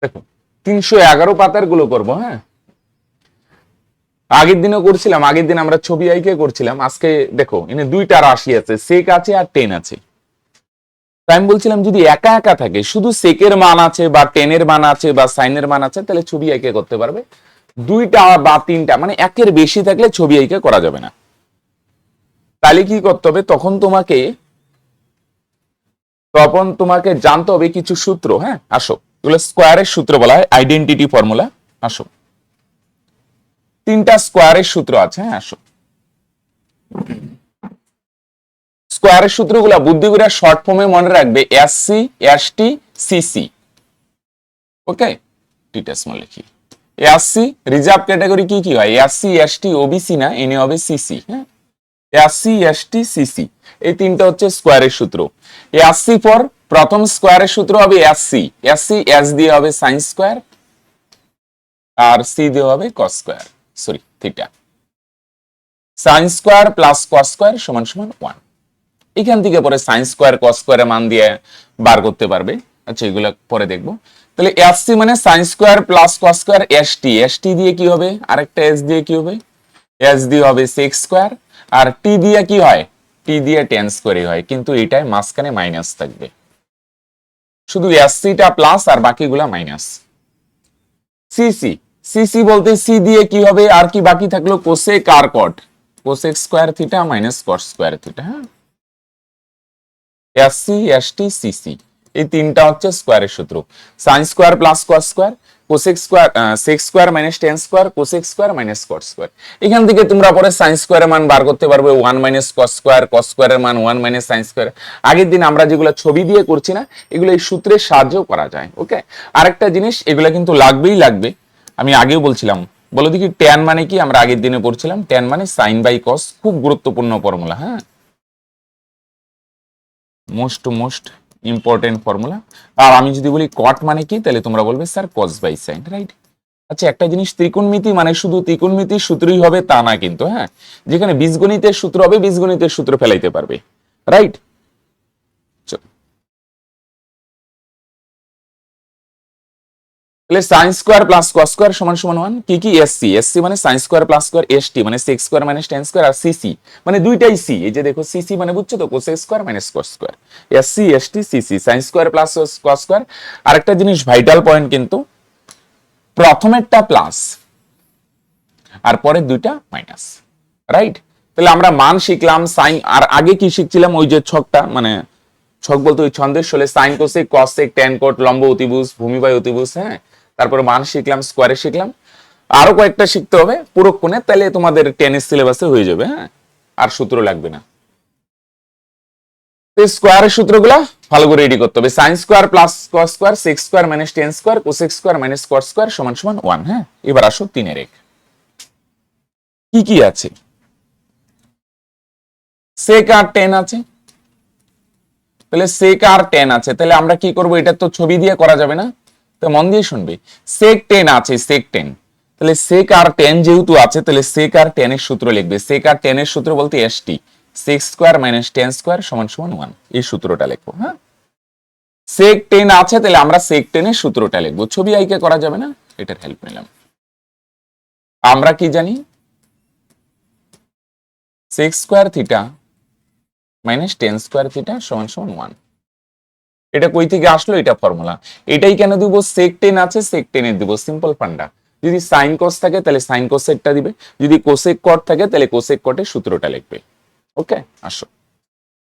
দেখো 311 পাতার গুলো করবো। হ্যাঁ, আগের দিনও করছিলাম, আগের দিন আমরা ছবি আইকে করছিলাম। আজকে দেখো এনে দুইটা রাশি আছে, সেক আছে আর টেন আছে। তাই আমি বলছিলাম যদি একা একা থাকে, শুধু সেকের মান আছে বা টেনের মান আছে বা সাইনের মান আছে, তাহলে ছবি আইকে করতে পারবে। দুইটা বা তিনটা মানে একের বেশি থাকলে ছবি আইকে করা যাবে না। তাহলে কি করতে হবে, তখন তোমাকে জানতে হবে কিছু সূত্র। হ্যাঁ, আসো, এগুলো স্কোয়ারের সূত্র বলা হয়, আইডেন্টিটি ফর্মুলা। আসো, তিনটা স্কোয়ারের সূত্র আছে। হ্যাঁ, আসো, স্কোয়ারের সূত্রগুলা বুদ্ধি করে শর্ট ফর্মে মনে রাখবে, এসসি, এসটি, সিসি। ওকে, টিটা স্মল লিখি। এসসি রিজার্ভ ক্যাটাগরি কি কি হয়, এসসি, এসটি, ওবিসি না, এনে হবে সিসি। হ্যাঁ, এসসি, এসটি, সিসি, এই তিনটা হচ্ছে স্কোয়ারের সূত্র। এসসি ফর প্রথম স্কোয়ারের সূত্র হবে এসসি, এসসি এস দিয়ে হবে সাইন স্কোয়ার, আর সি দিয়ে হবে cos square, sorry theta. Sign square plus cos square সমান সমান 1। এখান থেকে পরে সাইন স্কোয়ার কস স্কোয়ারের মান দিয়ে বার করতে পারবে। আচ্ছা, এগুলো পরে দেখবো। তাহলে এসসি মানে sine square plus cos square, ST, ST দিয়ে কি হবে, আরেকটা এস দিয়ে কি হবে, এস দিয়ে হবে সেক স্কোয়ার, আর টি দিয়ে কি হয়, টি দিয়ে টেন স্কোয়ারই হয়, কিন্তু এটাই মাঝখানে মাইনাস থাকবে। শুধু এসসিটা প্লাস আর বাকিগুলা মাইনাস। সিসি, সিসি বলতে সি দিয়ে কি হবে, আর কি বাকি থাকলো, কোসেক আর cot, cosec square theta minus cot square theta. হ্যাঁ, এসসি, এসটি, সিসি, এই তিনটা হচ্ছে স্কোয়ারের সূত্র। Sine square plus cos square, cosec square, sec square minus tan square, cosec square minus cot square. এখান থেকে তোমরা পরে সাইন স্কোয়ারের মান বার করতে পারবে, 1 মাইনাস কস স্কোয়ার, কস স্কোয়ারের মান 1 মাইনাস সাইন স্কোয়ার। আগের দিন আমরা যেগুলো ছবি দিয়ে করছি না, এগুলো এই সূত্রের সাহায্যেও করা যায়। ওকে, আরেকটা জিনিস, এগুলো কিন্তু লাগবেই লাগবে, আমি আগেও বলছিলাম। বলো দেখি ট্যান মানে কি, আমরা আগের দিনে পড়ছিলাম, ট্যান মানে সাইন বাই কস, খুব গুরুত্বপূর্ণ ফর্মুলা। হ্যাঁ, মোস্ট ইম্পর্টেন্ট ফর্মুলা। আর আমি যদি বলি কট মানে কি, তাহলে তোমরা বলবে sir cos by sine, right. আচ্ছা, একটা জিনিস, ত্রিকোণমিতি মানে শুধু ত্রিকোণমিতির সূত্রই হবে তা না কিন্তু। হ্যাঁ, যেখানে বীজগণিতের সূত্র হবে, বীজগণিতের সূত্র ফেলাইতে পারবে, রাইট। তাহলে sine square plus cos square সমান সমান 1। কি কি, এসসি, এসসি মানে sine square plus square, ST মানে sec square minus tan square, আর সিসি মানে দুইটাই সি। এই যে দেখো সিসি মানে বুঝছো তো, cosec square minus cos square. SC, ST, CC, sign square plus cos square. আরেকটা জিনিস ভাইটাল পয়েন্ট কিন্তু, প্রথমেরটা প্লাস আর পরের দুইটা মাইনাস, রাইট। তাহলে আমরা মান শিখলাম সাইন, আর আগে কি শিখছিলাম, ওই যে ছকটা, মানে ছক বলতে ওই ছন্দের শোলে sine cosec cosec tan cot লম্ব অতিভুজ ভূমি বাই অতিভুজ। হ্যাঁ, তারপরে মান শিখলাম, স্কোয়ারে শিখলাম, আরো কয়েকটা শিখতে হবে পুরো কোণে, তাহলে তোমাদের টেনের সিলেবাসে হয়ে যাবে। হ্যাঁ, আর সূত্র লাগবে না। স্কোয়ারের সূত্রগুলো ভালো করে রেডি করতে হবে। Sine square plus cos square, sec square minus tan square, cosec square minus cot square সমান সমান 1। হ্যাঁ, এবার আসো তিনের এক, কি কি আছে, সেক আর টেন আছে। তাহলে সেক আর টেন আছে, তাহলে আমরা কি করব, এটা তো ছবি দিয়ে করা যাবে না, তো মন দিয়ে শুনবে। সেক টেন আছে, সেক টেন, তাহলে সেক আর টেন যেহেতু আছে, তাহলে সেক আর টেনের সূত্র লিখবে। সেক আর টেনের সূত্র বলতে এসটি, sec square minus tan square সমান সমান 1, এই সূত্রটা লিখবো। হ্যাঁ, সেক টেন আছে, তাহলে আমরা সেক টেনের সূত্রটা লিখবো, ছবি আইকে করা যাবে না, এটার হেল্প নিলাম। আমরা কি জানি, sec square theta minus tan square theta সমান সমান 1। এটা কই থেকে আসলো, এটা ফর্মুলা। এটাই কেন দিব, সেক টেন আছে, সেক টেনের দিব, সিম্পল ফান্ডা। যদি সাইন কস থাকে তাহলে সাইন কোসেকটা দিবে, যদি কোসেক কট থাকে তাহলে কোসেক কটের সূত্রটা লিখবে। ওকে, আসো,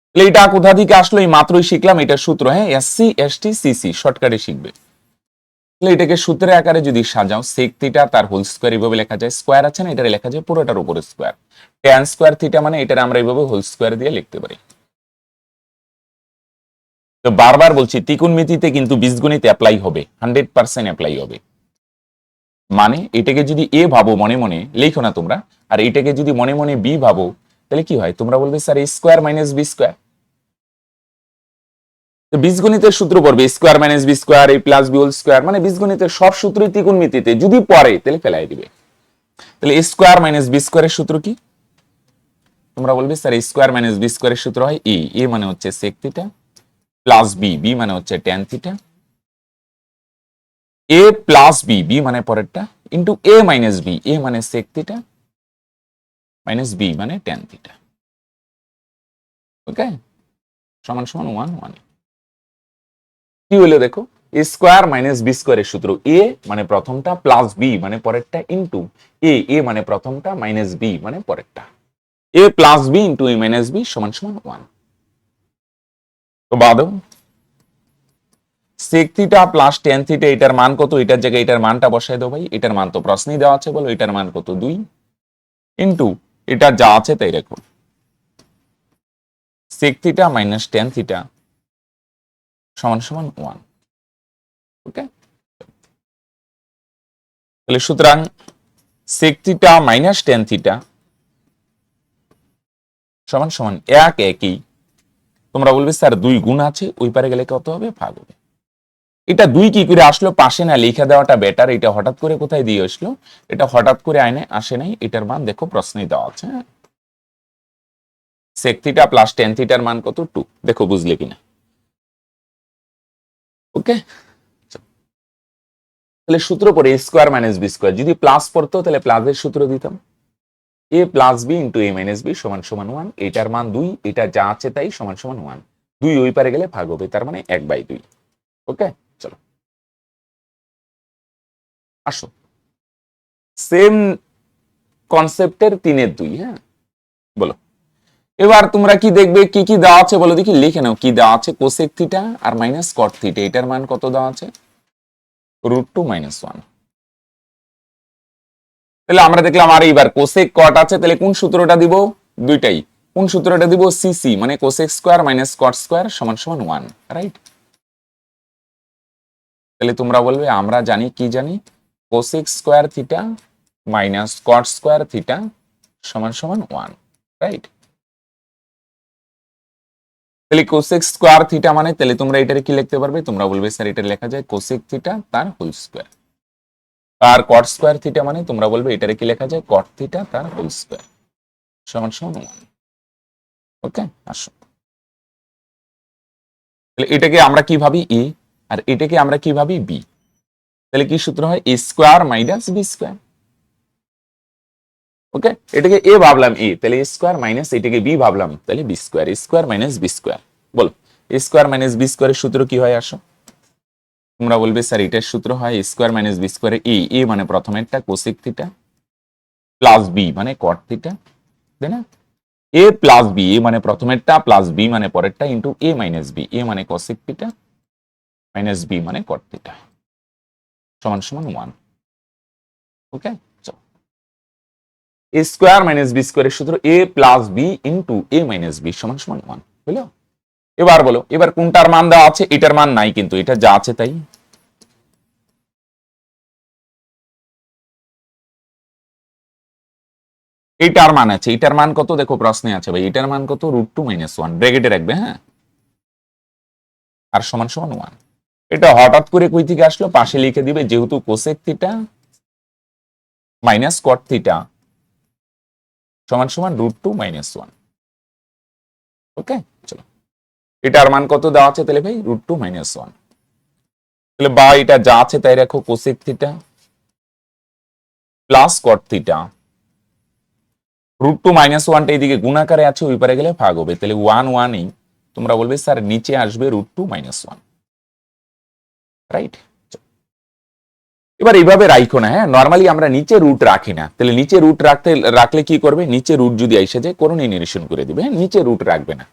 তাহলে এটা কোথা থেকে আসলো, এই মাত্রই শিখলাম, এটা সূত্র। হ্যাঁ, এসসি, এসটি, সিসি শর্টকাটে শিখবে। তাহলে এটাকে সূত্রের আকারে যদি সাজাও, সেক থিটা তার হোল স্কোয়ার এইভাবে লেখা যায়, স্কোয়ার আছে না, এটা লেখা যায় পুরোটার উপরে স্কোয়ার। ট্যান স্কোয়ার থিটা মানে এটা আমরা এইভাবে হোল স্কোয়ার দিয়ে লিখতে পারি। তো বারবার বলছি, ত্রিকোণমিতিতে কিন্তু বীজগণিত অ্যাপ্লাই হবে, 100% অ্যাপ্লাই হবে। মানে এটাকে যদি এ ভাবো মনে মনে, লেখো না তোমরা, আর এটাকে যদি মনে মনে বি ভাবো, তাহলে কি হয়, তোমরা বলবে sir A square minus B square. তো বীজগণিতের সূত্র পড়বে স্কোয়ার মাইনাস বি স্কোয়ার, এ প্লাস বি হোল স্কোয়ার, মানে বীজগণিতের সব সূত্রই ত্রিকোণমিতিতে যদি পড়ে তাহলে ফেলাই দিবে। তাহলে এ স্কোয়ার মাইনাস বি স্কোয়ারের সূত্র কি, তোমরা বলবে sir A square minus B স্কোয়ারের সূত্র হয় এ, এ মানে হচ্ছে sec theta, plus B, B মানে হচ্ছে tan theta, A plus B, B মানে পরেরটা, into A minus B, A মানে সেক থিটা মাইনাস বি মানে ট্যান থিটা। ওকে, সমান সমান 1 1। কি হলো দেখো, এ স্কোয়ার মাইনাস বি স্কোয়ারের সূত্র, এ মানে প্রথমটা প্লাস বি মানে পরেরটা ইন্টু এ, এ মানে প্রথমটা মাইনাস বি মানে পরেরটা, A plus B into A minus B সমান সমান 1। তো বাদো sec theta plus tan theta, এটার মান কত, এটার জায়গায় এটার মানটা বসায় দাও ভাই, এটার মান তো প্রশ্নেই দেওয়া আছে, বলো এটার মান কত 2 ইন্টু এটা যা আছে তাই রাখো, sec theta minus tan theta সমান সমান 1। ওকে, তাহলে সুতরাং sec theta minus tan theta সমান সমান এক একই। তোমরা বলবে স্যার 2 গুণ আছে, ওই পারে গেলে কত হবে, ভাগ হবে। এটা 2 কি করে আসলো, পাশে না লিখে দেওয়াটা বেটার, এটা হঠাৎ করে কোথায় দিয়ে আসলো, এটা হঠাৎ করে আইনে আসে নাই, এটার মান দেখো প্রশ্নেই দেওয়া আছে। সেক থিটা প্লাস ট্যান থিটার মান কত 2, দেখো বুঝলে কিনা। ওকে, তাহলে সূত্র পরে এ স্কোয়ার মাইনাস বি স্কোয়ার, যদি প্লাস পড়তো তাহলে প্লাসের সূত্র দিতাম, এ plus B into A minus B সমান সমান 1, এটার মান 2, এটা যা আছে তাই সমান সমান 1, 2 ওই পারে গেলে ভাগ হবে, তার মানে 1/2। ওকে, চলো আসো সেম কনসেপ্টের 3-2। হ্যাঁ, বলো এবার তোমরা কি দেখবে, কি কি দেওয়া আছে বলো দেখি, লিখে নাও কি দেওয়া আছে, কোসেক থিটা আর মাইনাস কট থিটা, এটার মান কত দেওয়া আছে, √2 - 1। তাহলে আমরা দেখলাম, আর এইবার কোসেক কট আছে, তাহলে কোন সূত্রটা দিব, দুইটাই, কোন সূত্রটা দিব, সিসি মানে cosec square minus cot square সমান সমান 1, রাইট। তাহলে তোমরা বলবে আমরা জানি, কি জানি, cosec square theta minus cot square theta সমান সমান 1, রাইট। তাহলে কোসেক স্কোয়ার থিটা মানে, তাহলে তোমরা এটারে কি লিখতে পারবে, তোমরা বলবে স্যার এটা লেখা যায় কোসেক থিটা তার হোল স্কোয়ার, আর কট স্কোয়ার থিটা মানে তোমরা বলবে এটারে কি লেখা যায়, কট থিটা তার হোল স্কোয়ার সমান সমান 1। ওকে, আসো তাহলে এটাকে আমরা কি ভাবি এ, আর এটাকে আমরা কি ভাবি বি, তাহলে কি সূত্র হয়, এ স্কোয়ার মাইনাস বি স্কোয়ার। ওকে, এটাকে এ ভাবলাম এ, তাহলে এ স্কোয়ার মাইনাস এটাকে বি ভাবলাম, তাহলে B square, A square minus B square. বলো এ স্কোয়ার মাইনাস বি স্কোয়ারের সূত্র কি হয়, আসো তোমরা বলবে স্যার এটার সূত্র হয় এ square minus B square, A, A মানে প্রথমেরটা কোসেক থিটা প্লাস বি মানে কট থিটা, তাই না, এ প্লাস বি, এ মানে প্রথমেরটা প্লাস বি মানে পরেরটা into A minus B, A মানে কোসেক থিটা মাইনাস বি মানে কট থিটা সমান সমান 1। ওকে, এ স্কোয়ার মাইনাস বি স্কোয়ারের সূত্র এ plus B into A minus B সমান সমান 1, বুঝলো। এবার বলো, এবার কোনটার মান দেওয়া আছে, এটার মান নাই কিন্তু এটা যা আছে তাই, এইটার মান আছে, এটার মান কত দেখো প্রশ্নে আছে ভাই, এটার মান কত, √2 - 1, ব্র্যাকেটে রাখবে, হ্যাঁ, আর সমান সমান 1। এটা হঠাৎ করে কই থেকে আসলো, পাশে লিখে দিবে, যেহেতু কোসেক থিটা মাইনাস কট থিটা সমান সমান √2 - 1। ওকে, চলো এটার মান কত দেওয়া আছে, তাহলে ভাই √2 - 1, তাহলে বা এটা যা আছে তাই রাখো, cosec theta plus cot theta, √2 - 1টা এইদিকে গুণাকারে আছে, ওই পারে গেলে ভাগ হবে, তাহলে 1 1ই, তোমরা বলবে স্যার নিচে আসবে √2 - 1, রাইট। এবার এইভাবে রাখো না, হ্যাঁ, নর্মালি আমরা নিচে রুট রাখি না, তাহলে নিচে রুট রাখলে কি করবে, নিচে রুট যদি এসে যায় করণীয় নিরসন করে দিবে, হ্যাঁ, নিচে রুট রাখবে না,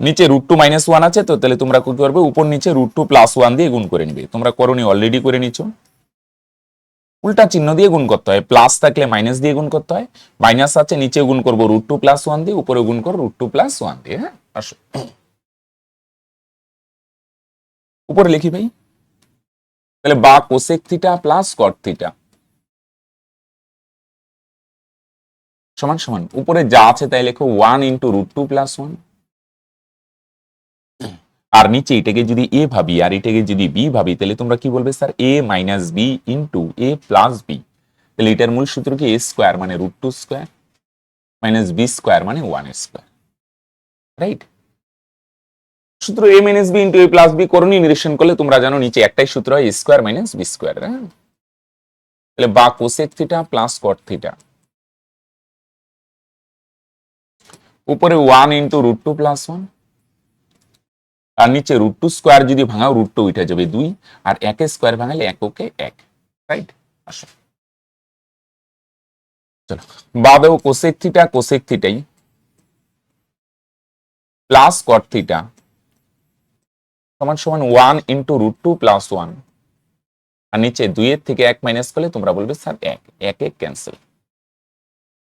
নিচে √2 - 1 আছে, তো তাহলে তোমরা কি করবে, উপর নিচে √2 + 1 দিয়ে গুণ করে নিবে, তোমরা করণীয় অলরেডি করে নিচ্ছ, উল্টা চিহ্ন দিয়ে গুণ করতে হয়, প্লাস থাকলে মাইনাস দিয়ে গুণ করতে হয়, মাইনাস আছে নিচে গুণ করবো √2 + 1 দিয়ে, উপরে গুণ করো √2 + 1 দিয়ে, হ্যাঁ, আসো উপরে লিখি ভাই, তাহলে বা cosec theta plus cot theta সমান সমান, উপরে যা আছে তাই লেখো 1 × √2 + 1, আর নিচে এটাকে যদি এ ভাবি আর এটাকে যদি বি ভাবি, তাহলে তোমরা কি বলবে, sir a - b × a + b, তাহলে এটার মূল সূত্র কি, a স্কোয়ার মানে √2 স্কোয়ার মাইনাস বি স্কোয়ার মানে 1 স্কোয়ার, রাইট। সূত্র a minus b into a plus b করণীয় নিরীক্ষণ করলে তোমরা জানো নিচে একটাই সূত্র হয় a square minus b square. তাহলে বা cosec theta plus cot theta, উপরে 1 ইন্টু রুট 2 প্লাস 1, আর নিচে রুট 2 স্কোয়ার যদি ভাঙাও রুট 2 উঠে যাবে 2, আর 1 স্কোয়ার ভাঙালে এককে 1, রাইট। আসো চলো বা দেও কোসেক থিটাই প্লাস কট থিটা সমান সমান 1 ইন্টু রুট 2 প্লাস 1, আর নিচে 2 এর থেকে 1 মাইনাস করলে তোমরা বলবে স্যার 1, 1 ক্যান্সেল।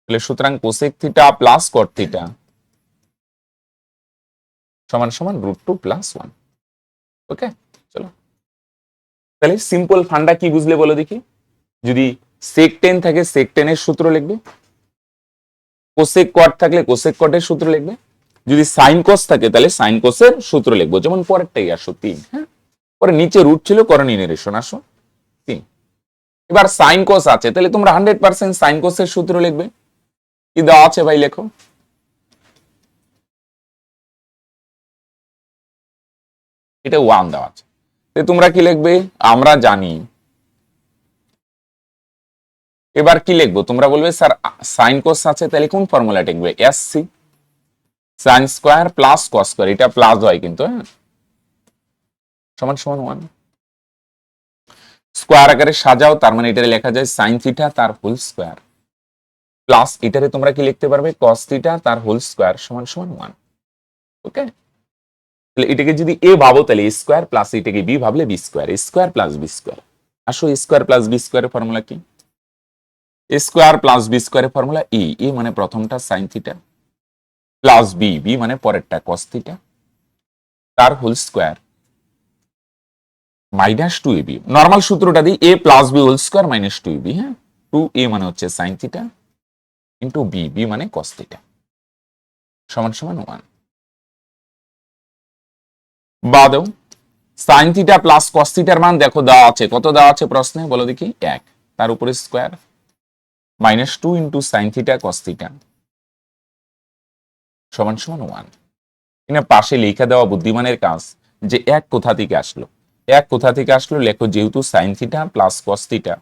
তাহলে সুতরাং cosec theta plus cot theta সমান সমান রুট 2 প্লাস 1। ওকে চলো, তাহলে সিম্পল ফান্ডা কি বুঝলে বলো দেখি। যদি সেক টেন থাকে সেক টেনের সূত্র লিখবে, কোসেক কট থাকলে কোসেক কটের সূত্র লিখবে, যদি সাইন কোস থাকে তাহলে সাইন কোসের সূত্র লিখবো। যেমন পরেরটাই আসো 3, হ্যাঁ পরে নিচে রুট ছিল করণীয় নিরীক্ষণ, আসো 3। এবার সাইন কোস আছে তাহলে তোমরা 100% সাইন কোসের সূত্র লিখবে। কি দেওয়া আছে ভাই লেখো। এটা 1 দেওয়া আছে, তোমরা কি লিখবে আমরা জানি। এবার কি লিখবো তোমরা বলবে স্যার সাইন কোস আছে তাহলে কোন ফর্মুলা লিখবে, SC sign square plus cos square, এটা প্লাস হয় কিন্তু, হ্যাঁ সমান সমান 1। স্কোয়ার আকারে সাজাও, তার মানে এটা লেখা যায় সাইন থিটা তার হোল স্কোয়ার প্লাস এটারে তোমরা কি লিখতে পারবে কস থিটা তার হোল স্কোয়ার সমান সমান 1। ওকে, তাহলে এটাকে যদি এ ভাবো তাহলে এ স্কোয়ার প্লাস এটাকে বি ভাবলে B square, A square plus B square. আসো এ স্কোয়ার প্লাস বি স্কোয়ারের ফর্মুলা কি, এ স্কোয়ার প্লাস বি স্কোয়ারের ফর্মুলা এ মানে প্রথমটা সাইন থিটা প্লাস বি মানে পরেরটা কস থিটা তার whole square minus 2ab। Normal সূত্রটা দিই a plus B whole square minus 2ab, হ্যাঁ 2a মানে হচ্ছে সাইন থিটা ইন্টু বি মানে কস থিটা সমান সমান 1। বা দাও সাইন থিটা প্লাস কস থিটার মান দেখো দেওয়া আছে, কত দেওয়া আছে প্রশ্নে বলো দেখি, 1, তার উপরে square minus 2 into sign theta cos theta সমান সমান 1। এখানে পাশে লেখা দেওয়া বুদ্ধিমানের কাজ যে 1 কোথা থেকে আসলো, 1 কোথা থেকে আসলো লেখো, যেহেতু sign theta plus cos theta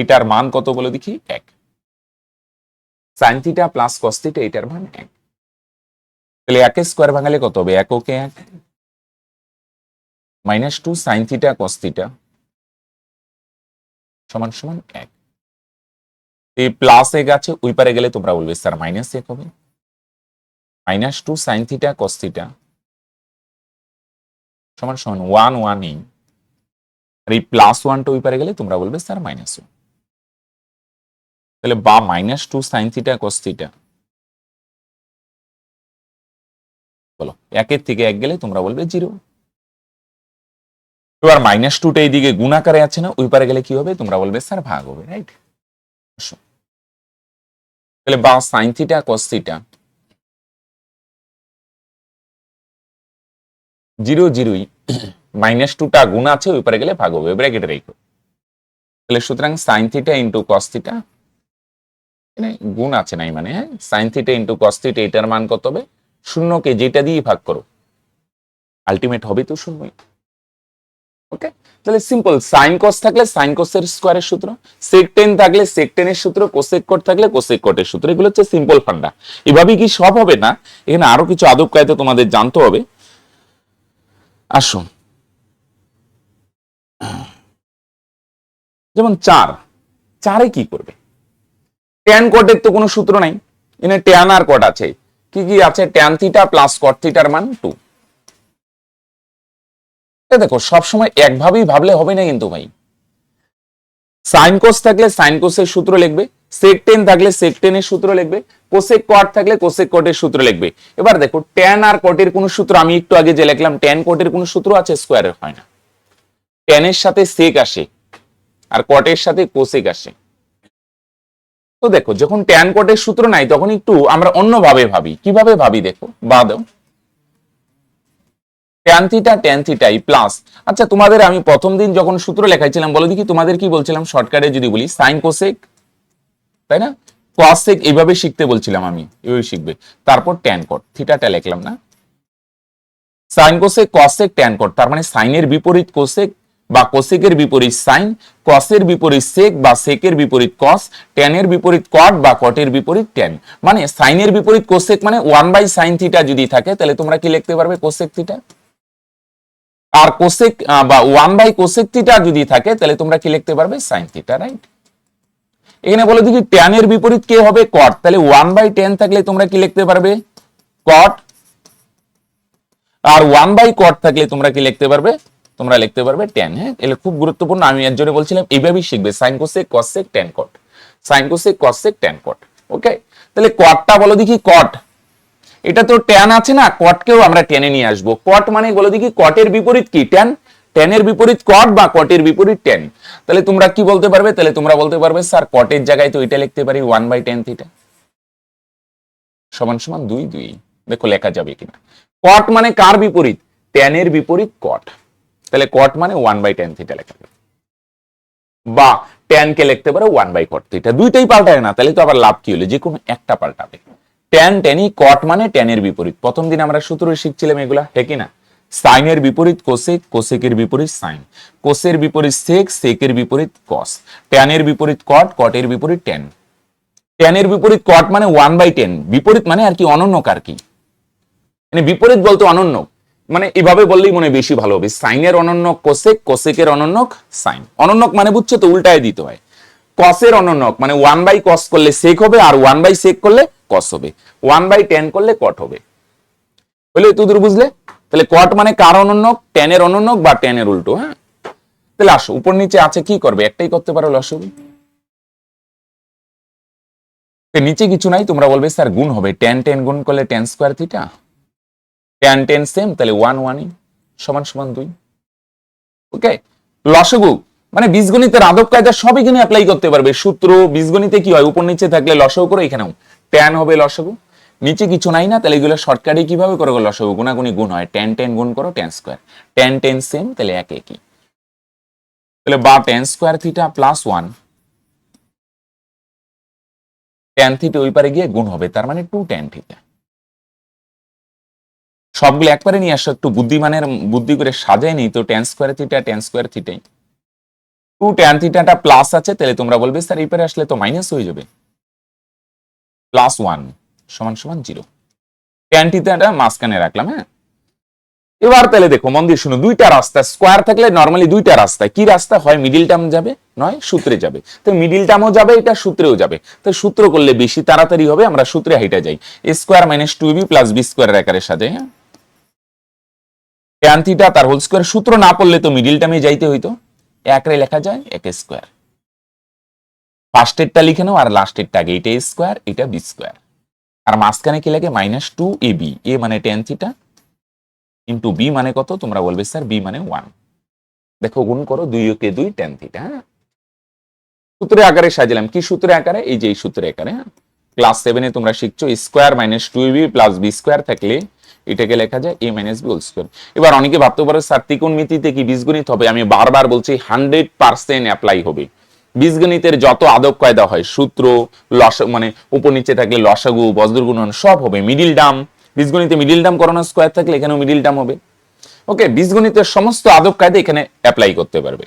এটার মান কত বলো দেখি 1, sign theta plus cos theta এটার মান 1, তাহলে 1 স্কোয়ার ভাঙালে কত হবে, 1 ওকে 1 minus 2 sine theta cos theta সমান সমান 1। এই প্লাস 1 আছে, ওই পারে গেলে তোমরা বলবে স্যার মাইনাস 1 হবে, minus 2 sine theta cos theta সমান সমান 1 1 এই, আর এই প্লাস 1টা ওই পারে গেলে তোমরা বলবে স্যার মাইনাস 1। তাহলে বা minus 2 sine theta cos theta, বলো 1 এর থেকে 1 গেলে তোমরা বলবে 0। এবার মাইনাস 2টা এইদিকে গুণ আকারে আছে না, ওই পারে গেলে কি হবে তোমরা বলবে স্যার ভাগ হবে, রাইট। তাহলে বা সাইন থিটা কস থিটা 0 0ই, মাইনাস 2টা গুণ আছে ওই পারে গেলে ভাগ হবে, ব্র্যাকেটে রেখো। তাহলে সুতরাং sign theta into cos theta, গুণ আছে নাই মানে, হ্যাঁ sign theta into cos theta এটার মান কত হবে, 0কে যেটা দিয়ে ভাগ করো আলটিমেট হবে তো 0। ওকে, তাহলে সিম্পল সাইন কস থাকলে সাইন কসের স্কোয়ারের সূত্র, সেক টেন থাকলে সেক টেনের সূত্র, কোসেক কট থাকলে কোসেক কটের সূত্র, এগুলো হচ্ছে সিম্পল ফান্ডা। এভাবেই কি সব হবে না, এখানে আরো কিছু আদব কায়দা তোমাদের জানতে হবে। আসো যেমন 4 কি করবে, ট্যান কটের তো কোনো সূত্র নাই, এখানে ট্যান আর কট আছে, কি কি আছে, ট্যান থিটা প্লাস কট থিটার মান 2। দেখো সবসময় একভাবেই ভাবলে হবে না কিন্তু ভাই, সাইন কোস থাকলে সাইন কোসের সূত্র লিখবে, সেক টেন থাকলে সেক টেনের সূত্র লিখবে, কোসেক কট থাকলে কোসেক কটের সূত্র লিখবে। এবার দেখো ট্যান আর কটের কোনো সূত্র, আমি একটু আগে যে লিখলাম ট্যান কটের কোনো সূত্র আছে, স্কোয়ারের হয় না, ট্যানের সাথে সেক আসে আর কটের সাথে কোসেক আসে। তো দেখো যখন ট্যান কটের সূত্র নাই তখন একটু আমরা অন্যভাবে ভাবি, কিভাবে ভাবি দেখো, বা দাও ট্যান থিটাই প্লাস, আচ্ছা তোমাদের আমি প্রথম দিন যখন সূত্র লেখাইছিলাম বলো দেখি তোমাদের কি বলছিলাম, শর্টকাটে যদি বলি সাইন কোসেক, তাই না, কোসেক এইভাবে শিখতে বলছিলাম আমি, এইভাবে শিখবে, তারপর ট্যান কট থিটাটা লিখলাম না, সাইন কোসেক কসেক ট্যান কট, তার মানে সাইনের বিপরীত কোসেক বা কোসেকের বিপরীত সাইন, কসের বিপরীত সেক বা সেকের বিপরীত কস, ট্যানের বিপরীত কট বা কটের বিপরীত ট্যান। মানে সাইনের বিপরীত কোসেক মানে 1/sin থিটা যদি থাকে তাহলে তোমরা কি লিখতে পারবে কোসেক থিটা, আর কোসেক বা 1/কোসেক থিটা যদি থাকে তাহলে তোমরা কি লিখতে পারবে সাইন থিটা, রাইট। এখানে বলে দেখি ট্যানের বিপরীত কে হবে কট, তাহলে 1/tan থাকলে তোমরা কি লিখতে পারবে কট, আর 1/cot থাকলে তোমরা কি লিখতে পারবে, তোমরা লিখতে পারবে tan। হ্যাঁ, এগুলো খুব গুরুত্বপূর্ণ, আমি এর জন্য বলছিলাম এইভাবেই শিখবে, sine cosec cosec tan cot, sine cosec cosec tan cot. Okay, তাহলে কটটা বলো দেখি কট, এটা তো ট্যান আছে না, কটকেও আমরা টেনে নিয়ে আসবো। কট মানে বলো দেখি কটের বিপরীত কি ট্যান, ট্যানের বিপরীত কট বা কটের বিপরীত ট্যান। তাহলে তোমরা কি বলতে পারবে, তাহলে তোমরা বলতে পারবে স্যার কটের জায়গায় তো এটা লিখতে পারি 1/tan থিটা সমান সমান 2/2। দেখো লেখা যাবে কিনা। কট মানে কার বিপরীত, ট্যানের বিপরীত কট, তাহলে কট মানে 1/tan থিটা লেখা যাবে, বা ট্যান কে লিখতে পারো 1/cot থিটা, দুইটাই পাল্টায় না, তাহলে তো আবার লাভ কি হলো, যে কোনো একটা পাল্টাবে। ট্যান ট্যানি, কট মানে ট্যানের বিপরীত, প্রথম দিন আমরা সূত্র শিখছিলাম এগুলা, হ্যাঁ কি না। সাইনের বিপরীত কোসেক, কোসেকের বিপরীত সাইন, কোসের বিপরীত সেক, সেকের বিপরীত কস, ট্যানের বিপরীত কট, কটের বিপরীত ট্যান। ট্যানের বিপরীত কট মানে 1/tan, বিপরীত মানে আর কি অনন্যক আর কি, মানে বিপরীত বলতে অনন্য, মানে এভাবে বললেই মনে বেশি ভালো হবে। সাইনের অনন্যক কোসেক, কোসেকের অনন্যক সাইন। অনন্যক মানে বুঝছো তো, উল্টায় দিতে হয়। কসের অনন্যক মানে 1/cos করলে সেক হবে, আর 1/sec করলে কস হবে, 1/tan করলে কট হবে। বলে তুই বুঝলে, তাহলে কট মানে কার অনন্যক, ট্যানের অনন্যক বা ট্যানের উল্টো। হ্যাঁ, তাহলে আসো উপর নিচে আছে, কি করবে, একটাই করতে পারো লসাগু। নিচে কিছু নাই, তোমরা বলবে স্যার গুণ হবে, tan tan গুণ করলে tan square theta, tan tan same, তাহলে 1 1 সমান সমান 2। ওকে, লসাগু মানে বীজগণিতের আদব কায়দা সব এখানে অ্যাপ্লাই করতে পারবে। সূত্র বীজগণিতে কি হয়, উপর নিচে থাকলে লসাগু করে, এখানেও tan হবে লসাগু, নিচে কিছু নাই না, তাহলে এগুলো শর্টকাটে কিভাবে করে লসাগু, গুণাগুণি গুণ হয়, tan tan গুণ করো tan square, tan tan same, তাহলে এক একই, তাহলে বা tan square theta plus 1 tan theta ওই পারে গিয়ে গুণ হবে, তার মানে 2 tan থিটা। সবগুলো একবারে নিয়ে আসো, একটু বুদ্ধিমানের বুদ্ধি করে সাজায় নেই তো, tan square theta tan square থিটাই, 2 tan থিটাটা প্লাস আছে, তাহলে তোমরা বলবে স্যার এই পারে আসলে তো মাইনাস হয়ে যাবে, প্লাস 1 সমান সমান 0। tan থিটাটা মাঝখানে রাখলাম। হ্যাঁ, এবার তাহলে দেখো মন দিয়ে শুনো, দুইটা রাস্তা, স্কয়ার থাকলে নরমালি দুইটা রাস্তা, কি রাস্তা, হয় মিডিল টার্ম যাবে নয় সূত্রে যাবে, তো মিডিল টার্মও যাবে, এটা সূত্রেও যাবে, তো সূত্র করলে বেশি তাড়াতাড়ি হবে, আমরা সূত্রে হাইটা যাই, a square minus 2b plus b square আকারের সাথে। হ্যাঁ, tan থিটা তার হোল স্কয়ার, সূত্র না পড়লে তো মিডিল টার্মে যাইতে হইতো, একরে লেখা যায় এক স্কয়ার, ফার্স্টেরটা লিখে নাও আর লাস্টেরটা আগে, এটা a স্কয়ার এটা b স্কয়ার, আর মাঝখানে কি লাগে মাইনাস 2ab, a মানে tan থিটা ইন্টু b মানে কত, তোমরা বলবে স্যার b মানে 1, দেখো গুণ করো 2 কে 2 tan থিটা। হ্যাঁ, সূত্রে আকারে সাজালাম, কি সূত্রে আকারে, এই যে এই সূত্রে আকারে। হ্যাঁ, ক্লাস 7 এ তোমরা শিখছো square minus 2ab plus b square থাকলে এটাকে লেখা যায় a minus b whole square. এবার অনেকে ভাবতে পারো স্যার ত্রিকোণমিতিতে কি বীজগণিত হবে, আমি বারবার বলছি 100% অ্যাপ্লাই হবে। বীজগণিতের যত আদব কায়দা হয়, সূত্র, মানে উপর নিচে থাকলে লসাগু, বজ্র গুণন সব হবে, মিডিল টার্ম, বীজগণিতে মিডিল টার্ম করোনা স্কয়ার থাকলে এখানেও মিডিল টার্ম হবে। ওকে, বীজগণিতের সমস্ত আদব কায়দা এখানে অ্যাপ্লাই করতে পারবে।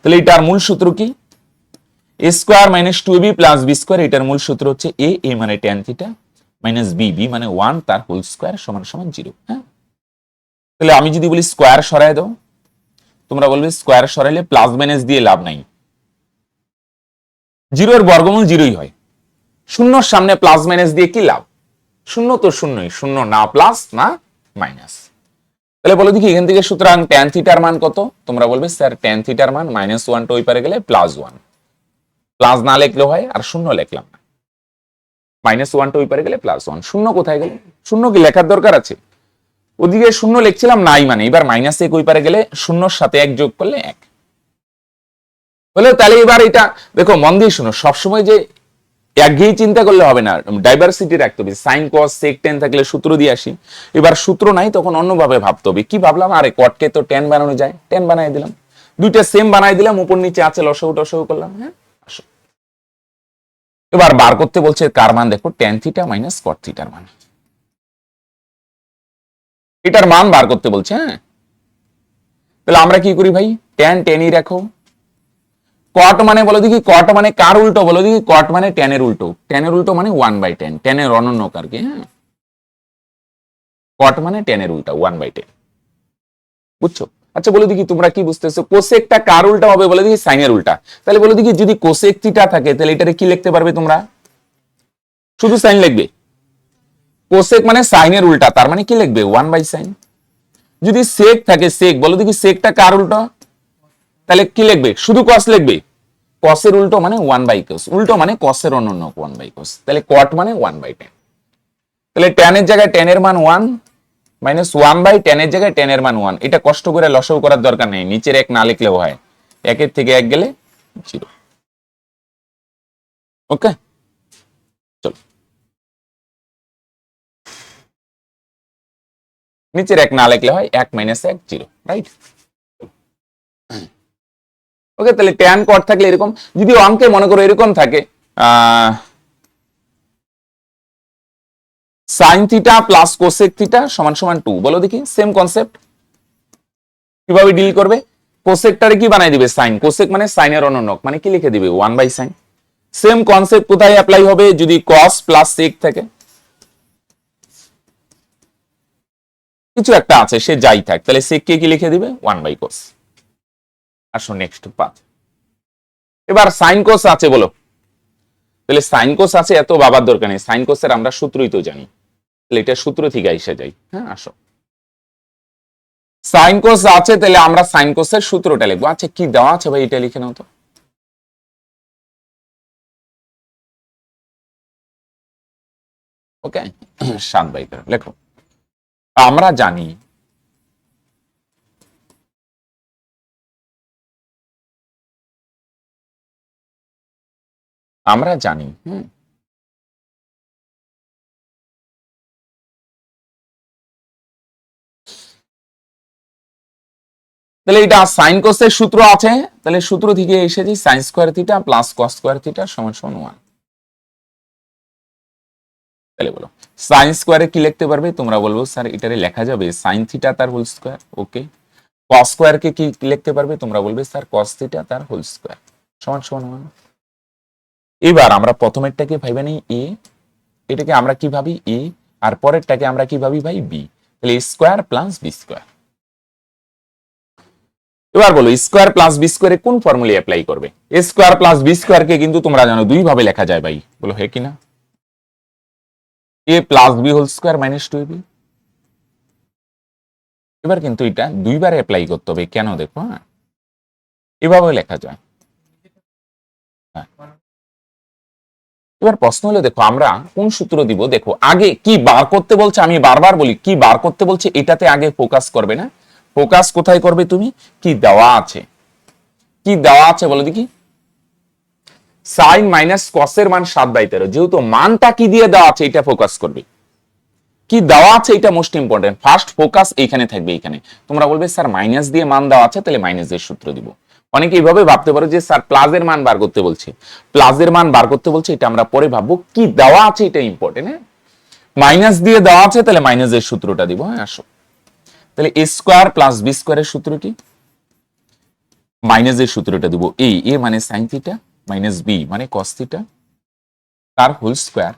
তাহলে এটার মূল সূত্র কি, a square minus 2ab plus b square, এটার মূল সূত্র হচ্ছে a মানে tan থিটা মাইনাস b মানে 1 তার হোল স্কয়ার সমান সমান 0। হ্যাঁ, তাহলে আমি যদি বলি স্কয়ার সরায় দাও, তোমরা বলবে স্কয়ার সরাইলে প্লাস মাইনাস দিয়ে লাভ নাই, 0 এর বর্গমূল 0ই হয়, শূন্যর সামনে প্লাস মাইনাস দিয়ে কি লাভ, শূন্য তো শূন্যই, শূন্য না প্লাস না মাইনাস। তাহলে বলো দেখি এখান থেকে সুতরাং tan থিটার মান কত, তোমরা বলবে স্যার tan থিটার মান -1 টা ওই পারে গেলে +1, প্লাস না লিখলেও হয়, আর শূন্য লিখলাম না, -1 টা ওই পারে গেলে +1, শূন্য কোথায় গেল, শূন্য কি লেখার দরকার আছে, ওদিকে শূন্য লিখছিলাম নাই, মানে এবার -1 ওই পারে গেলে শূন্যর সাথে 1 যোগ করলে 1 হলো। তাহলে এবার এটা দেখো মন দিয়ে শুনো, সবসময় যে একঘেয়ে চিন্তা করলে হবে না, ডাইভার্সিটি রাখতে হবে, সাইন কস সেক টেন থাকলে সূত্র দিয়ে আসি, এবার সূত্র নাই তখন অন্যভাবে ভাবতে হবে, কি ভাবলাম, আরে কটকে তো টেন বানানো যায়, টেন বানাই দিলাম, দুইটা সেম বানাই দিলাম, উপর নিচে আছে লসাগু টসাগু করলাম। হ্যাঁ, আসো এবার বার করতে বলছে কার মান, দেখো tan থিটা মাইনাস কট থিটার মান, এটার মান বার করতে বলছে। হ্যাঁ, তাহলে আমরা কি করি ভাই, ট্যান টেনই রাখো। কট মানে বলো দেখি, কট মানে কার উল্টো বলো দেখি, কট মানে ট্যানের উল্টো, ট্যানের উল্টো মানে 1/10, ট্যানের অনন্যকার কি। হ্যাঁ, কট মানে ট্যানের উল্টা 1/10, বুঝছো? আচ্ছা বলো দেখি তোমরা কি বুঝতেছো, কোসেকটা কার উল্টা হবে বলে দেখি, সাইনের উল্টা। তাহলে বলো দেখি যদি কোসেক থিটা থাকে তাহলে এটারে কি লিখতে পারবে তোমরা, শুধু সাইন লিখবে। কোসেক মানে সাইনের উল্টা, তার মানে কি লিখবে 1/sin। যদি সেক থাকে, সেক বলো দেখি সেকটা কার উল্টো, তাহলে কি লিখবে, শুধু কস লিখবে। কসের উল্টো মানে 1/cos, উল্টো মানে কসের অনন্য 1/cos, তাহলে কট মানে 1/10। তাহলে ট্যানের জায়গায় ট্যানের মান 1 মাইনাস 1/10 এর জায়গায় ট্যানের মান 1। এটা কষ্ট করে লসাগু করার দরকার নেই, নিচের এক না লিখলেও হয়, একের থেকে এক গেলে 0। ওকে, চলো নিচের এক না লিখলে হয় 1 মাইনাস 1 0, রাইট। ওকে, তাহলে ট্যান কট থাকলে এরকম, যদি অঙ্কে মনে করো এরকম থাকে sign theta plus cosec theta সমান সমান 2, বলো দেখি সেম কনসেপ্ট কিভাবে ডিল করবে। কোসেকটারে কি বানাই দিবে সাইন, কোসেক মানে সাইনের অনন্যক, মানে কি লিখে দিবে 1/sin। সেম কনসেপ্ট কোথায় অ্যাপ্লাই হবে, যদি কস প্লাস সেক থাকে, কিছু একটা আছে সে যাই থাক, তাহলে সেক কে কি লিখে দিবে 1/cos। আসো নেক্সট পাঁচ। এবার সাইন কোস আছে বলো, তাহলে সাইন কোস আছে এত বাবার দরকার নেই, সাইন কোসের আমরা সূত্রই তো জানি, তাহলে এটা সূত্র থেকে এসে যাই। হ্যাঁ আসো, সাইন কোস আছে তাহলে আমরা সাইন কোসের সূত্রটা লিখবো। আচ্ছা কি দেওয়া আছে ভাই, এটা লিখে নাও তো। ওকে 7/13 লেখো। আমরা জানি আমরা জানি তাহলে এটা সাইন কোসের সূত্র আছে, তাহলে সূত্র থেকে এসেছি sine square theta plus cos square theta সমান সমান 1। তাহলে বলো সাইন স্কোয়ারে কি লিখতে পারবে, তোমরা বলবো স্যার এটারে লেখা যাবে সাইন থিটা তার হোল স্কোয়ার। ওকে, কস স্কোয়ার কে কি লিখতে পারবে, তোমরা বলবে স্যার কস থিটা তার হোল স্কোয়ার সমান সমান 1। এবার আমরা প্রথমেরটাকে ভাইবে নেই এ, এটাকে আমরা কি ভাবি এ, আর পরেরটাকে আমরা কি ভাবি ভাই বি, তাহলে স্কোয়ার প্লাস বি স্কোয়ার। এবার বলো স্কোয়ার প্লাস বি স্কোয়ারে কোন ফর্মুলা অ্যাপ্লাই করবে। এ স্কোয়ার প্লাস বি স্কোয়ার কে কিন্তু তোমরা জানো দুই ভাবে লেখা যায় ভাই, বলো হে কিনা, A plus B whole square minus 2ab। এবার কিন্তু এটা দুইবার অ্যাপ্লাই করতে হবে, কেন দেখো। হ্যাঁ, এভাবে লেখা যায়। হ্যাঁ, এবার প্রশ্ন হলো দেখো আমরা কোন সূত্র দিব, দেখো আগে কি বার করতে বলছে, আমি বারবার বলি কি বার করতে বলছে এটাতে আগে ফোকাস করবে না, ফোকাস কোথায় করবে তুমি, কি দেওয়া আছে, কি দেওয়া আছে বলো দেখি। সাইন মাইনাস কসের মান 7/13, যেহেতু মানটা কি দিয়ে দেওয়া আছে এটা ফোকাস করবে, কি দেওয়া আছে এটা মোস্ট ইম্পর্টেন্ট, ফার্স্ট ফোকাস এইখানে থাকবে। এইখানে তোমরা বলবে স্যার মাইনাস দিয়ে মান দেওয়া আছে তাহলে মাইনাসের সূত্র দিব। অনেকে এইভাবে ভাবতে পারো যে স্যার প্লাসের মান বার করতে বলছে, প্লাসের মান বার করতে বলছে, এটা আমরা পরে ভাববো, কি দেওয়া আছে এটা ইম্পর্টেন্ট। হ্যাঁ, মাইনাস দিয়ে দেওয়া আছে তাহলে মাইনাসের সূত্রটা দিব। হ্যাঁ আসো, তাহলে এ স্কোয়ার প্লাস বি স্কোয়ারের সূত্র কি, মাইনাসের সূত্রটা দিব এ, এ মানে সাইন থিটা মাইনাস বি মানে কস থিটা তার whole square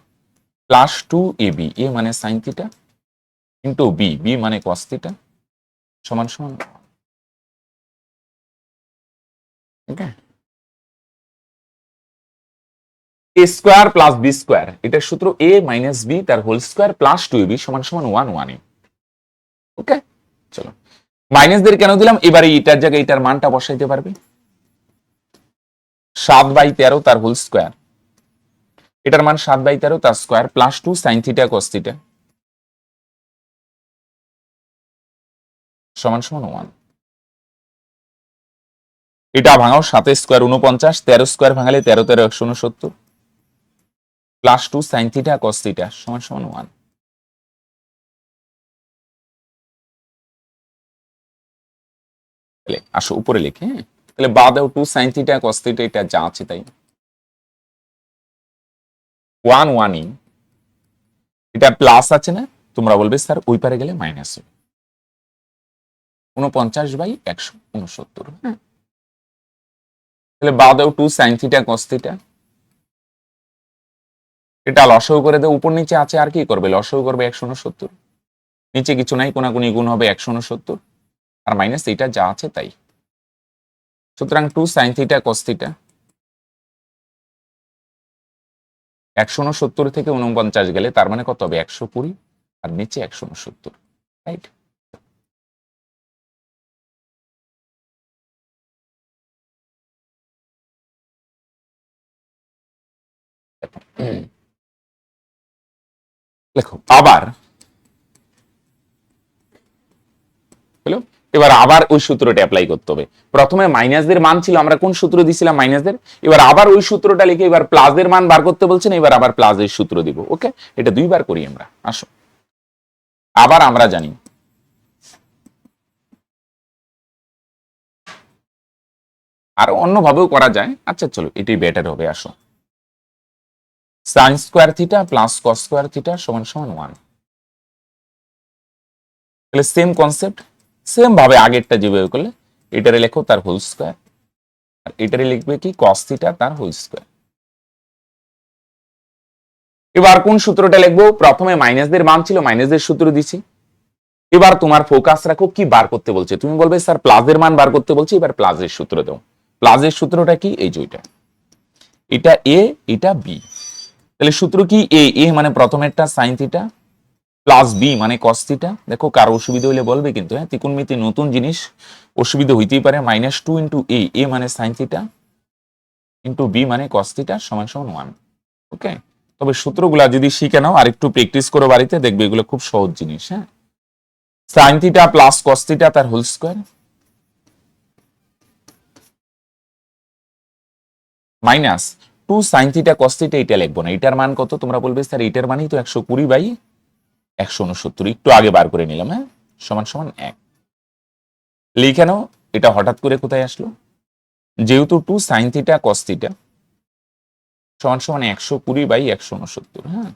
plus 2ab, A মানে sine theta into B, B মানে কস থিটা সমান সমান। Okay, A square plus B square এটার সূত্র এ মাইনাস বি তার হোল স্কোয়ার প্লাস 2ab সমান সমান 1 1a। ওকে চলো, মাইনাস দের কেন দিলাম, এবারে এটার জায়গায় এটার মানটা বসাইতে পারবে, 7/13 তার হোল স্কোয়ার, এটার মান 7/13 তার square plus 2 sine theta cos theta সমান সমান 1। এটা ভাঙাও, 7 স্কোয়ার 49, 13 স্কোয়ার ভাঙালে 13 13 169 plus 2 sine theta cos theta সমান সমান 1। তাহলে আসো উপরে লিখে, হ্যাঁ তাহলে বাদ দাও 2 সাইন থিটা কস থিটা, এটা যা আছে তাই 1 1ই, এটা প্লাস আছে না, তোমরা বলবে স্যার ওই পারে গেলে মাইনাস হবে, 49/169। তাহলে বাদ দাও 2 sin থিটা cos থিটা, এটা লসাগু করে দাও, উপর নিচে আছে আর কি করবে, লসাগু করবে 169, নিচে কিছু নাই, কোনাকুনি গুণ হবে 169 আর মাইনাস এটা যা আছে তাই। সুতরাং 2 sin থিটা cos থিটা 169 থেকে 49 গেলে তার মানে কত হবে 120 আর নিচে 169, রাইট। দেখো আবার হলো, এবার আবার ওই সূত্রটা অ্যাপ্লাই করতে হবে। প্রথমে মাইনাসদের মান ছিল, আমরা কোন সূত্র দিছিলাম মাইনাসদের, এবার আবার ওই সূত্রটা লিখে এবার প্লাসের মান বার করতে বলছেন, এবার আবার প্লাসের সূত্র দিব। ওকে, এটা দুইবার করি আমরা। আসো আবার আমরা জানি আর অন্যভাবেও করা যায়, আচ্ছা চলো এটাই বেটার হবে। আসো sin square theta plus cos square theta সমান সমান 1। তাহলে সেম কনসেপ্ট, সেম ভাবে আগেরটা যেভাবে করলে এটারে লেখো তার হোল স্কয়ার, আর এটারে লিখবে কি cos থিটা তার হোল স্কয়ার। এবার কোন সূত্রটা লিখবো, প্রথমে মাইনাসদের মান ছিল, মাইনাসদের সূত্র দিছি। এবার তোমার ফোকাস রাখো কি বার করতে বলছে, তুমি বলবে স্যার প্লাসের মান বার করতে বলছে, এবার প্লাসের সূত্র দাও। প্লাসের সূত্রটা কি, এই যে এটা এ এটা বি, তাহলে সূত্র কি এ মানে প্রথমেরটা sin থিটা প্লাস বি মানে cos থিটা। দেখো কারো অসুবিধা হইলে বলবে কিন্তু, হ্যাঁ ত্রিকোণমিতি নতুন জিনিস, অসুবিধা হইতেই পারে। -2 ইন্টু এ মানে sin থিটা ইন্টু বি মানে cos থিটা সমান সমান 1। ওকে, তবে সূত্রগুলা যদি শিখে নাও আর একটু প্র্যাকটিস করো বাড়িতে, দেখবে এগুলো খুব সহজ জিনিস। হ্যাঁ, sin theta plus cos theta তার whole square minus 2 sin theta cos theta, এটা লিখবো না, এটার মান কত তোমরা বলবে স্যার এটার মানই তো 120/169, একটু আগে বার করে নিলাম। হ্যাঁ, সমান সমান 1 লিখে নাও। এটা হঠাৎ করে কোথায় আসলো, যেহেতু 2 sin থিটা cos থিটা সমান সমান 120/169। হ্যাঁ,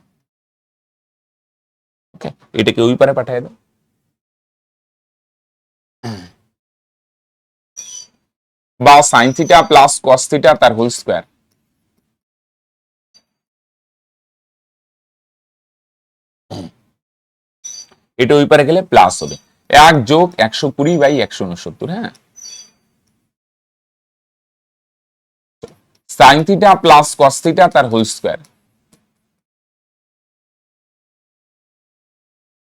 ওকে, এটাকে ওই পারে পাঠিয়ে দাও। বা sin theta plus cos theta তার হোল স্কয়ার, এটা ওই পারে গেলে প্লাস হবে 1 যোগ 120/169। হ্যাঁ, sin theta plus cos theta তার হোল স্কয়ার,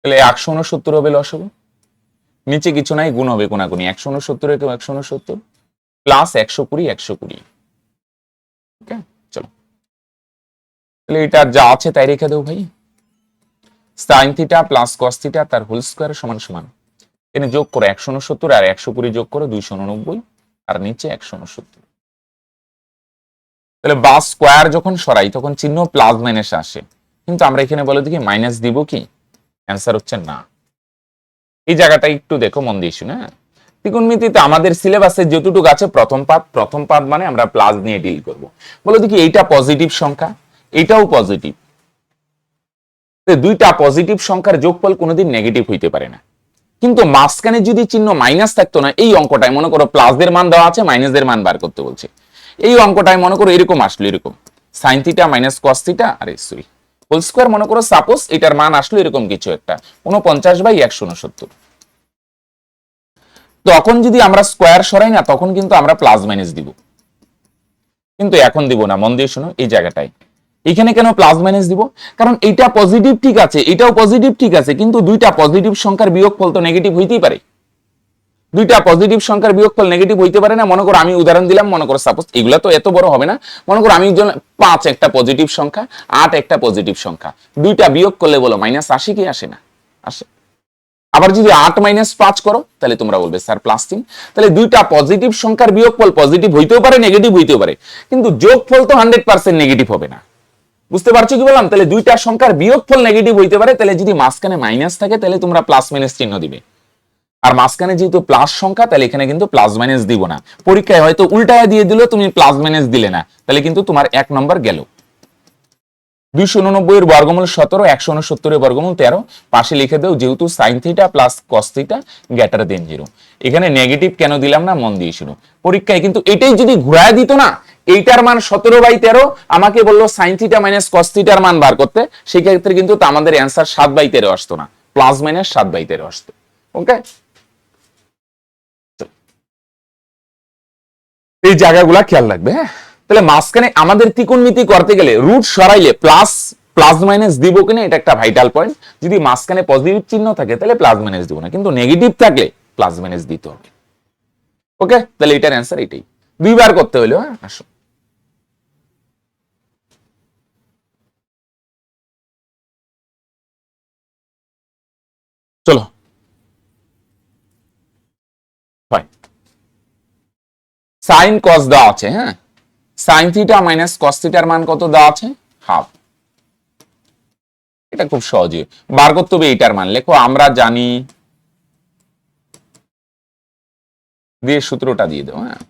তাহলে 169 হবে লসাগু, নিচে কিছু নাই, গুণ হবে কোনাকুনি 169 কেউ 169 প্লাস 120। ওকে, চলো তাহলে এটা যা আছে তাই রেখে দেবো ভাই। sin theta plus cos theta তার হোল স্কয়ার সমান সমান, এখানে যোগ করো 169 আর 120 যোগ করো 289 আর নিচে 169। তাহলে বা স্কয়ার যখন সরাই তখন চিহ্ন প্লাস মাইনাস আসে, কিন্তু আমরা এখানে বলে দেখি মাইনাস দিব কি, অ্যান্সার হচ্ছে না। এই জায়গাটা একটু দেখো মন দিয়ে শুনে। হ্যাঁ, ত্রিকোণমিতিতে আমাদের সিলেবাসে যতটুকু আছে প্রথম পাদ মানে আমরা প্লাস নিয়ে ডিল করব। বলো দেখি এইটা পজিটিভ সংখ্যা, এটাও পজিটিভ, দুইটা পজিটিভ সংখ্যার যোগফল কোনোদিন নেগেটিভ হইতে পারে না। কিন্তু মাঝখানে যদি চিহ্ন মাইনাস থাকতো না, এই অঙ্কটায় মনে করো প্লাসদের মান দেওয়া আছে, মাইনাসদের মান বার করতে বলছে, এই অঙ্কটায় মনে করো এরকম আসলো, এরকম sin theta minus cos theta, আরে সরি হোল স্কয়ার, মনে করো সাপোজ এটার মান আসলো এরকম কিছু একটা 49/169। তখন যদি আমরা স্কয়ার সরাই না, তখন কিন্তু আমরা প্লাস মাইনাস দিব, কিন্তু এখন দিব না। মন দিয়ে শোনো, এই জায়গাটায় এখানে কেন প্লাস মাইনাস দিব, কারণ এটা পজিটিভ ঠিক আছে, এটাও পজিটিভ ঠিক আছে, কিন্তু দুইটা পজিটিভ সংখ্যার বিয়োগফল তো নেগেটিভ হইতেই পারে। দুইটা পজিটিভ সংখ্যার বিয়োগফল নেগেটিভ হইতে পারে না। মনে করো আমি উদাহরণ দিলাম, মনে করো সাপোজ, এগুলা তো এত বড় হবে না, মনে করো আমি 5 একটা পজিটিভ সংখ্যা, 8 একটা পজিটিভ সংখ্যা, দুইটা বিয়োগ করলে বলো মাইনাস আসে কি আসে না, আসে। আবার যদি 8 - 5 করো তাহলে তোমরা বলবে স্যার +3। তাহলে দুইটা পজিটিভ সংখ্যার বিয়োগফল পজিটিভ হইতেও পারে, নেগেটিভ হইতেও পারে, কিন্তু যোগফল তো 100% নেগেটিভ হবে না। বুঝতে পারছো কি বললাম? তাহলে দুইটা সংখ্যার বিয়োগফল নেগেটিভ হইতে পারে, তাহলে যদি মাঝখানে মাইনাস থাকে তাহলে তোমরা প্লাস মাইনাস চিহ্ন দিবে, আর মাঝখানে যেহেতু প্লাস সংখ্যা তাহলে এখানে কিন্তু প্লাস মাইনাস দিব না। পরীক্ষায় হয়তো উল্টায় দিয়ে দিল, তুমি প্লাস মাইনাস দিলে না, তাহলে কিন্তু তোমার 1 নম্বর গেল। 289 এর বর্গমূল 17, 169 এর বর্গমূল 13, পাশে লিখে দাও যেহেতু sin theta plus cos theta greater than 0। এখানে নেগেটিভ কেন দিলাম না, মন দিয়ে শুনো। পরীক্ষায় কিন্তু এটাই যদি ঘুরায় দিত না, এইটার মান 17/13, আমাকে বললো sin থিটা মাইনাস cos থিটার মান বার করতে, সেই ক্ষেত্রে কিন্তু আমাদের অ্যান্সার 7/13 আসতো না, প্লাস মাইনাস 7/13 আসতো। ওকে, এই জায়গাগুলা খেয়াল রাখবে। হ্যাঁ, তাহলে মাঝখানে আমাদের ত্রিকোণমিতি করতে গেলে রুট সরাইলে প্লাস প্লাস মাইনাস দিব কিনা, এটা একটা ভাইটাল পয়েন্ট। যদি মাঝখানে পজিটিভ চিহ্ন থাকে তাহলে প্লাস মাইনাস দিব না, কিন্তু নেগেটিভ থাকলে প্লাস মাইনাস দিতে হবে। ওকে, তাহলে এটার অ্যান্সার এটাই, দুইবার করতে হলো। হ্যাঁ, আসো চলো, হয় সাইন কস দেওয়া আছে। হ্যাঁ, সাইন থিটা মাইনাস কস থিটার মান কত দেওয়া আছে, হাফ। এটা খুব সহজে বার করতে হবে। এইটার মান লেখো, আমরা জানি দিয়ে সূত্রটা দিয়ে দাও। হ্যাঁ,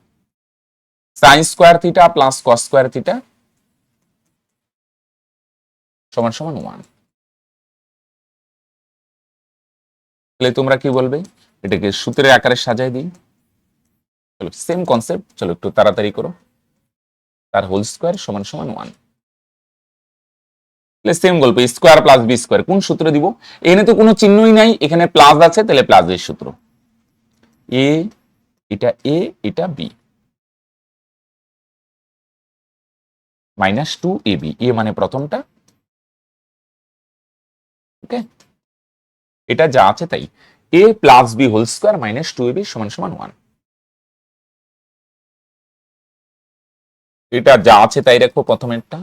sine square theta plus cos square theta সমান সমান 1। তাহলে তোমরা কি বলবে, এটাকে সূত্রের আকারে সাজাই দিই। চলো সেম কনসেপ্ট, চলো একটু তাড়াতাড়ি করো। তার হোল স্কোয়ার সমান সমান 1। তাহলে সেম গল্প, স্কোয়ার প্লাস বি স্কোয়ার কোন সূত্র দিব, এখানে তো কোনো চিহ্নই নাই, এখানে প্লাস আছে, তাহলে প্লাস এর সূত্র। এ এটা এ, এটা বি, -2ab, এ মানে প্রথমটা। ওকে, এটা যা আছে তাই, a plus B whole square -2ab সমান সমান 1। এটা যা আছে তাই রাখো, প্রথমেরটা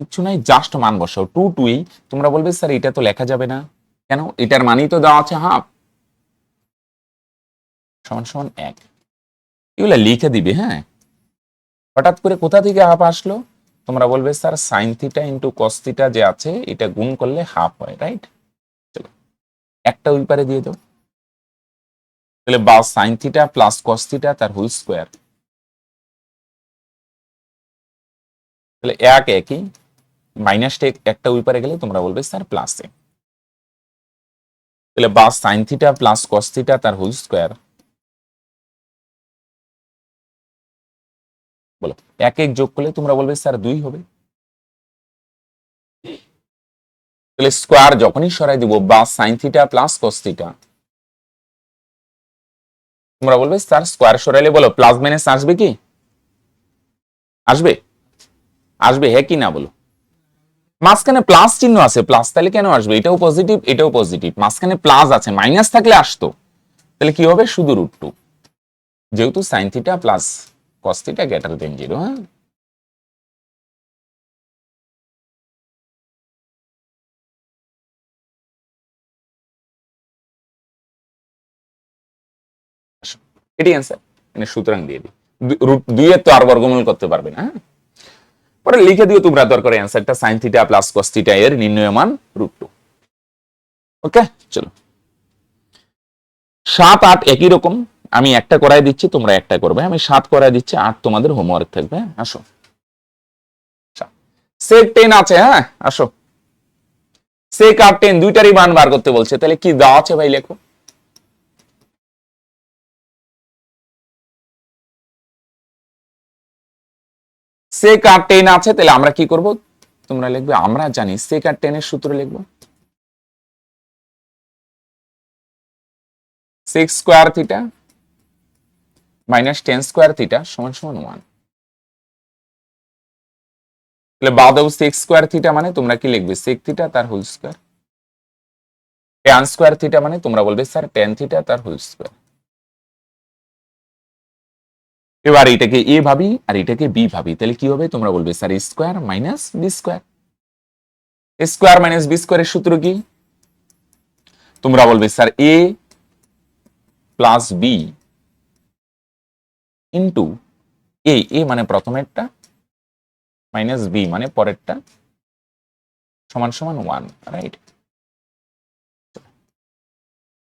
কিছু নাই, জাস্ট মান বসাও 2 2। তোমরা বলবে স্যার এটা তো লেখা যাবে না কেন, এটার মানই তো দেওয়া আছে হাফ, সমান সমান 1। এগুলা লিখে দিবে। হ্যাঁ, হঠাৎ করে কোথা থেকে হাফ আসলো, তোমরা বলবে sir sign theta into cos theta যে আছে এটা গুণ করলে হাফ হয়, রাইট। চলো একটা ওই পারে দিয়ে দাও, তাহলে বা sine theta plus cos theta তার হোল স্কোয়ার, তাহলে এক একই, মাইনাসটা একটা ওই পারে গেলে তোমরা বলবে স্যার প্লাসে, তাহলে বা sine theta plus cos theta তার হোল স্কোয়ার, বলো এক এক যোগ করলে তোমরা বলবে স্যার 2 হবে। তাহলে স্কোয়ার যখনই সরাই দিব, বা sine theta plus cos theta, তোমরা বলবে স্যার স্কোয়ার সরাইলে বলো প্লাস মাইনাস আসবে কি, আসবে, আসবে হ্যাঁ কি না বলো। মাঝখানে প্লাস চিহ্ন আছে, প্লাস তাহলে কেন আসবে, এটাও পজিটিভ এটাও পজিটিভ, মাঝখানে প্লাস আছে, মাইনাস থাকলে আসতো, তাহলে কি হবে শুধু √2, যেহেতু sign theta plus cos theta greater than 0। হ্যাঁ, এটি অ্যান্সার, মানে সুতরাং দিয়ে দিই, √2 এর তো আর বর্গমূল করতে পারবে না। হ্যাঁ, পরে লিখে দিও তোমরা দরকার অ্যান্সারটা, sign theta plus cos theta এর নির্ণয় মান √2। ওকে, চলো 7 8 একই রকম, আমি একটা করাই দিচ্ছি তোমরা একটা করবে, আমি 7 করাই দিচ্ছি, 8 তোমাদের হোমওয়ার্ক থাকবে। আসো, সেক 10 আছে। হ্যাঁ, আসো সেক আর 10 দুইটারই মান বার করতে বলছে, তাহলে কি দেওয়া আছে ভাই লেখো। সেক আর 10 আছে, তাহলে আমরা কি করব, তোমরা লিখবে আমরা জানি সেক আর 10 এর সূত্র লিখবো, sec square theta -10 square theta সমান সমান 1। তাহলে বাদেও সেক স্কোয়ার থিটা মানে তোমরা কি লিখবে, সেক থিটা তার whole square, tan square theta মানে তোমরা বলবে স্যার ট্যান থিটা তার হোল স্কোয়ার। এবার এটাকে এ ভাবি আর এটাকে বি ভাবি, তাহলে কি হবে, তোমরা বলবে sir square minus B square. Square minus B স্কোয়ারের সূত্র কি, তোমরা বলবে sir A plus B into A মানে প্রথমেরটা মাইনাস বি মানে পরেরটা সমান সমান 1, রাইট।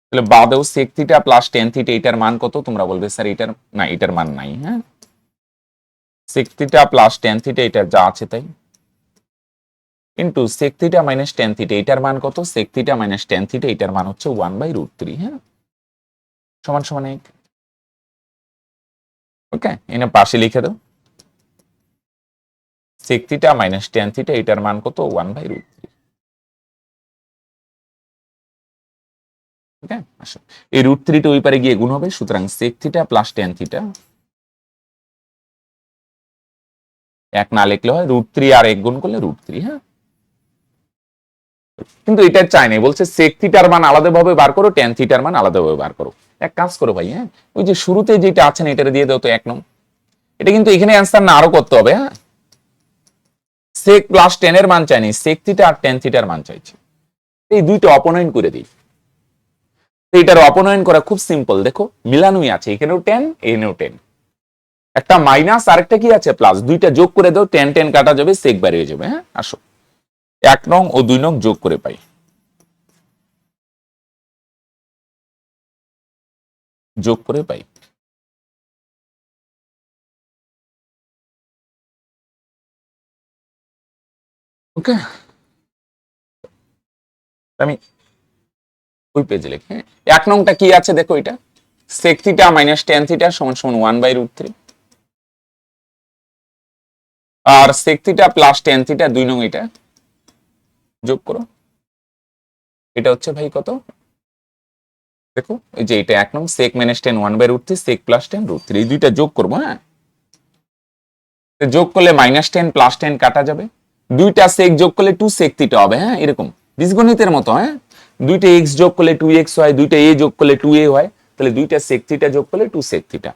তাহলে বাদেও sec theta plus tan theta এটার মান কত, তোমরা বলবে স্যার এটার না, এটার মান নাই। হ্যাঁ, sec theta plus tan theta এটা যা আছে তাই into sec theta minus tan theta এটার মান কত sec theta minus tan theta এটার মান হচ্ছে 1/√3 হ্যাঁ সমান সমান 1 ওকে এনে পাশে লিখে দাও sec theta minus tan theta এটার মান কত 1/√3 ওকে আসো এই √3 টা ওই পারে গিয়ে গুণ হবে সুতরাং sec theta plus tan theta এক না লিখলে হয় √3 আর 1 গুণ করলে √3 হ্যাঁ কিন্তু এটা চাই নাই বলছে sec থিটার মান আলাদাভাবে বার করো tan থিটার মান আলাদাভাবে বার করো এক কাজ করো ভাই হ্যাঁ ওই যে শুরুতে যেটা আছে না এটা দিয়ে দাও তো 1 নং এটা কিন্তু এখানে অ্যান্সার না আরো করতে হবে হ্যাঁ sec প্লাস tan এর মান চাইনি sec থিটা আর tan থিটার মান চাইছি এই দুইটা অপনয়ন করে দিই এটার অপনয়ন করা খুব সিম্পল দেখো মিলানোই আছে এখানেও tan এখানেও tan একটা মাইনাস আর একটা কি আছে প্লাস দুইটা যোগ করে দাও tan tan কাটা যাবে sec বের হয়ে যাবে হ্যাঁ আসো 1 নং ও 2 নং যোগ করে পাই যোগ করে পাই ওকে আমি ওই পেজে লিখি হ্যাঁ 1 নংটা কি আছে দেখো এটা sec theta minus tan theta সমান সমান 1/√3 আর sec theta plus tan theta 2 নং এটা যোগ করো এটা হচ্ছে ভাই কত দেখো এই যে এটা 1 নং sec minus tan 1/√3 sec plus tan √3 এই দুইটা যোগ করবো হ্যাঁ যোগ করলে মাইনাস 10 প্লাস 10 কাটা যাবে দুইটা sec যোগ করলে 2 sec থিটা হবে হ্যাঁ এরকম বীজগণিতের মতো হ্যাঁ দুইটা x যোগ করলে 2x হয় দুইটা a যোগ করলে 2a হয় তাহলে দুইটা sec থিটা যোগ করলে 2 sec থিটা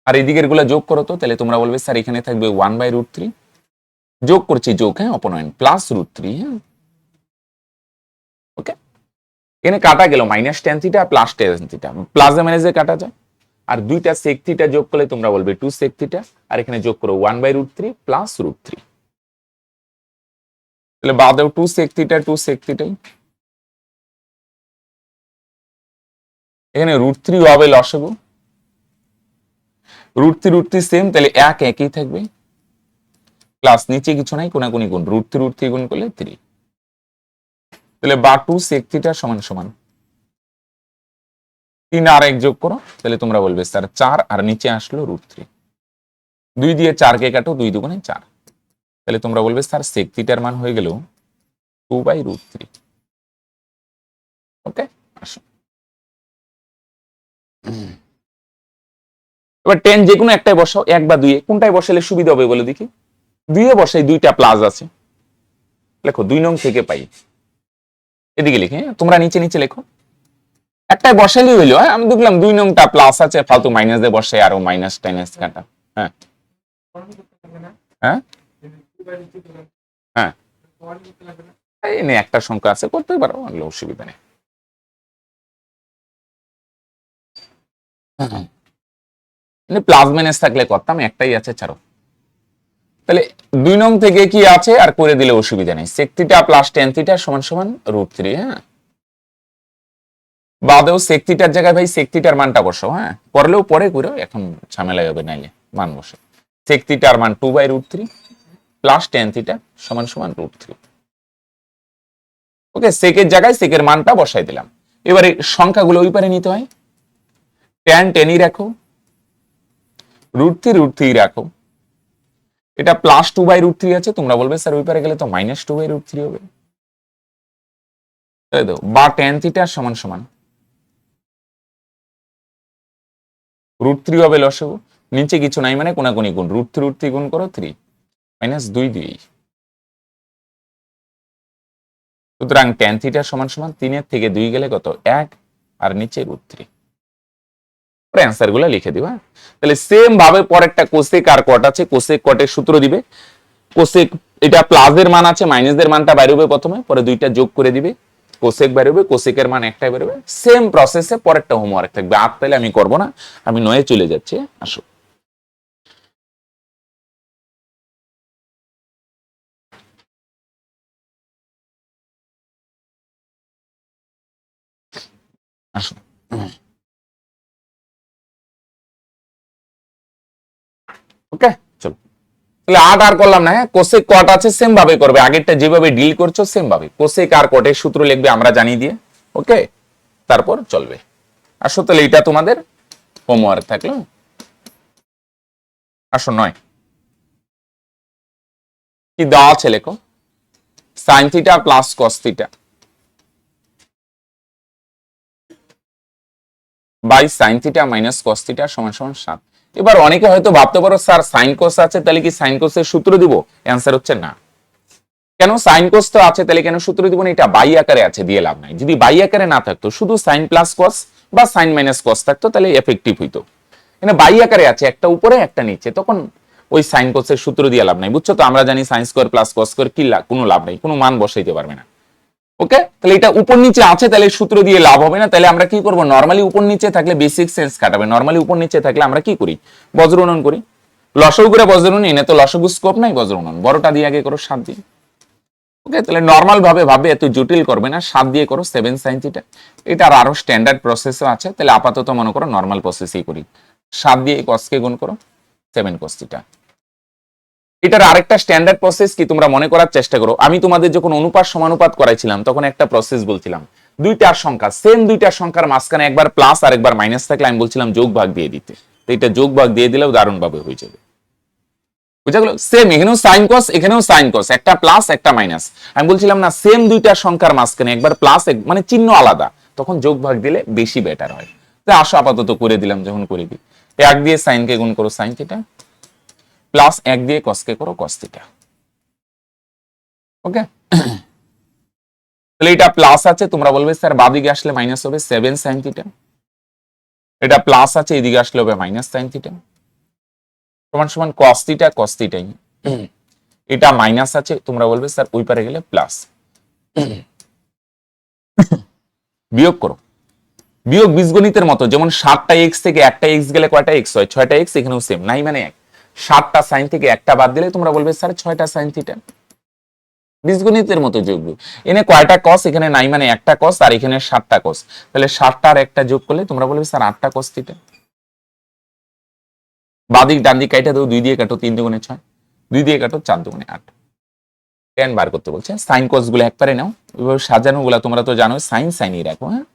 আর এদিকের গুলা যোগ করো তো তাহলে তোমরা বলবে স্যার এখানে থাকবে 1/√3 যোগ করছি যোগ হ্যাঁ অপনয়ন প্লাস √3 হ্যাঁ ওকে এখানে কাটা গেল minus tan theta plus tan theta প্লাসে মাইনাসে কাটা যায় আর দুইটা sec থিটা যোগ করলে তোমরা বলবে 2 sec থিটা আর এখানে যোগ করো 1/√3 প্লাস √3 তাহলে বাদেও 2 sec থিটা 2 sec থিটাই এখানে √3 হবে লসাগু √3 সেম তাহলে এক একই থাকবে প্লাস নিচে কিছু নাই কোনাকুনি গুণ √3 গুণ করলে 3 তাহলে বা 2 sec থিটা সমান সমান 3 আর 1 যোগ করো তাহলে তোমরা বলবে স্যার 4 আর নিচে আসলো √3 2 দিয়ে 4 কে কাটো 2 দুগুণে 4 তাহলে তোমরা বলবে স্যার sec থিটার মান হয়ে গেল 2/√3 ওকে আসো এবার 10 যে কোনো একটাই বসাও 1 বা 2 কোনটায় বসালে সুবিধা হবে বলে দেখি 2 এ বসাই দুইটা প্লাস আছে লেখো 2 নং থেকে পাই এদিকে লিখে তোমরা নিচে নিচে লেখো একটাই বসালেই হইলো হ্যাঁ আমি দেখলাম 2 নংটা প্লাস আছে ফালতু মাইনাস দিয়ে বসে আরো মাইনাস টাইনাস কাটা হ্যাঁ হ্যাঁ হ্যাঁ এই নে একটা সংখ্যা আছে করতে পারো অসুবিধা নেই প্লাস মাইনাস থাকলে করতাম একটাই আছে ছাড়ো তাহলে 2 নং থেকে কি আছে আর করে দিলে অসুবিধা নেই sec theta plus tan theta সমান সমান √3 হ্যাঁ বাদেও sec থিটার জায়গায় ভাই sec থিটার মানটা বসাও হ্যাঁ করলেও পরে করো এখন ঝামেলা হবে নাইলে মান বসে sec থিটার মান 2/√3 প্লাস tan থিটা সমান সমান √3 ওকে সেকের জায়গায় সেকের মানটা বসাই দিলাম এবারে সংখ্যাগুলো ওই পারে নিতে হয় tan টেনই রাখো √3 রাখো এটা প্লাস 2/√3 আছে তোমরা বলবে স্যার ওই পারে গেলে তো মাইনাস 2/√3 হবে তাই তো বা tan থিটা সমান সমান √3 হবে লসাগু নিচে কিছু নাই মানে কোনাকুনি গুণ √3 গুণ করো 3 মাইনাস 2 সুতরাং tan থিটা সমান সমান 3 এর থেকে 2 গেলে কত 1 আর নিচে √3 পরে অ্যান্সার গুলো লিখে দিবা তাহলে সেম ভাবে পরেরটা কোসেক আর কট আছে কোসেক কটের সূত্র দিবে কোসেক এটা প্লাসের মান আছে মাইনাসের মানটা বাইরে হবে প্রথমে পরে দুইটা যোগ করে দিবে কোসেক বাইরে হবে কোসেকের মান একটাই বের হবে সেম প্রসেসে পরেরটা হোমওয়ার্ক থাকবে 8 তাহলে আমি করব না আমি 9 চলে যাচ্ছি আসো আসো ওকে চলো তাহলে 8 আর করলাম না, হ্যাঁ কোসেক কট আছে সেম ভাবে করবে, আগেরটা যেভাবে ডিল করছো সেম ভাবে কোসেক আর কটের সূত্র লিখবে আমরা জানিয়ে দিয়ে, ওকে, তারপর চলবে। আসো তাহলে এটা তোমাদের হোমওয়ার্ক থাকলো। আসো 9 কি দেওয়া আছে লেখো, sine theta plus cos theta by sine theta minus cos theta সমান সমান 7। এবার অনেকে হয়তো ভাবতে পারো স্যার সাইন কোস আছে তাহলে কি সাইন কোসের সূত্র দিব? অ্যান্সার হচ্ছে না। কেন? সাইন কোস তো আছে, তাহলে কেন সূত্র দিব না? এটা বাই আকারে আছে, দিয়ে লাভ নাই। যদি বাই আকারে না থাকতো, শুধু সাইন প্লাস কস বা সাইন মাইনাস কস থাকতো, তাহলে এফেক্টিভ হইতো। এখানে বাই আকারে আছে, একটা উপরে একটা নিচে, তখন ওই সাইন কোসের সূত্র দিয়ে লাভ নাই, বুঝছো তো? আমরা জানি sign square plus cos square কি কোনো লাভ নাই, কোনো মান বসাইতে পারবে না। ওকে, তাহলে এটা উপর নিচে আছে, তাহলে সূত্র দিয়ে লাভ হবে না। তাহলে আমরা কি করব? নরমালি উপর নিচে থাকলে বেসিক সেন্স কাটাবে। নরমালি উপর নিচে থাকলে আমরা কি করি? বজ্রগুণন করি। লসাগু করে বজ্রগুণন, এনে তো লসাগু স্কোপ নাই, বজ্রগুণন বড়টা দিয়ে আগে করো 7 দিয়ে। ওকে, তাহলে নরমাল ভাবে ভাবে, এত জটিল করবে না, 7 দিয়ে করো 7 sin থিটা। এটার আরো স্ট্যান্ডার্ড প্রসেসও আছে, তাহলে আপাতত মনে করো নরমাল প্রসেসই করি। 7 দিয়ে cos কে গুণ করো 7 cos থিটা। এটার আরেকটা স্ট্যান্ডার্ড প্রসেস কি তোমরা মনে করার চেষ্টা করো। আমি তোমাদের যখন অনুপাত সমানুপাত করাইছিলাম তখন একটা প্রসেস বলছিলাম, দুইটার সংখ্যা সেম, দুইটার সংখ্যার মাঝখানে একবার প্লাস আর একবার মাইনাস থাকলে আমি বলছিলাম যোগ ভাগ দিয়ে দিতে। তো এটা যোগ ভাগ দিয়ে দিলেও দারুণ ভাবে হয়ে যাবে, বুঝা গেল? সেম এখানেও সাইন কস, এখানেও সাইন কস, একটা প্লাস একটা মাইনাস। আমি বলছিলাম না, সেম দুইটা সংখ্যার মাঝখানে একবার প্লাস, মানে চিহ্ন আলাদা, তখন যোগ ভাগ দিলে বেশি বেটার হয়। তো আসো আপাতত করে দিলাম, যখন করে দিই 1 দিয়ে সাইন কে গুণ করো সাইন থিটা, প্লাস 1 দিয়ে কস কে করো কস থিটা। ওকে, তাহলে এটা প্লাস আছে, তোমরা বলবে স্যার বাদিকে আসলে মাইনাস হবে 7 সাইন থিটা। এটা প্লাস আছে, এদিকে আসলে হবে মাইনাস সাইন থিটা সমান সমান কস থিটা কস থিটাই। এটা মাইনাস আছে, তোমরা বলবে স্যার ওই পারে গেলে প্লাস। বিয়োগ করো, বিয়োগ বীজগণিতের মতো, যেমন 7টা এক্স থেকে একটা এক্স গেলে কয়টা এক্স হয়? 6টা এক্স। এখানেও সেম, নাই মানে 1। 7টা সাইন থেকে একটা বাদ দিলে তোমরা বলবে স্যার 6টা সাইন থিটা। বীজগণিতের মতো যোগ। এনে কয়টা কস? এখানে নাই মানে একটা কস, আর এখানে 7টা কস, তাহলে 7টা আর একটা যোগ করলে তোমরা বলবে স্যার 8টা কস থিটা। বাদিক ডান দিক কাইটা দাও, 2 দিয়ে কাটো 3 দুগুণে 6, 2 দিয়ে কাটো 4 দুগুণে 8। ট্যান বার করতে বলছে। সাইন কস গুলো একবারে নাও, এভাবে সাজানো গুলা তোমরা তো জানো, সাইন সাইনই রাখো। হ্যাঁ,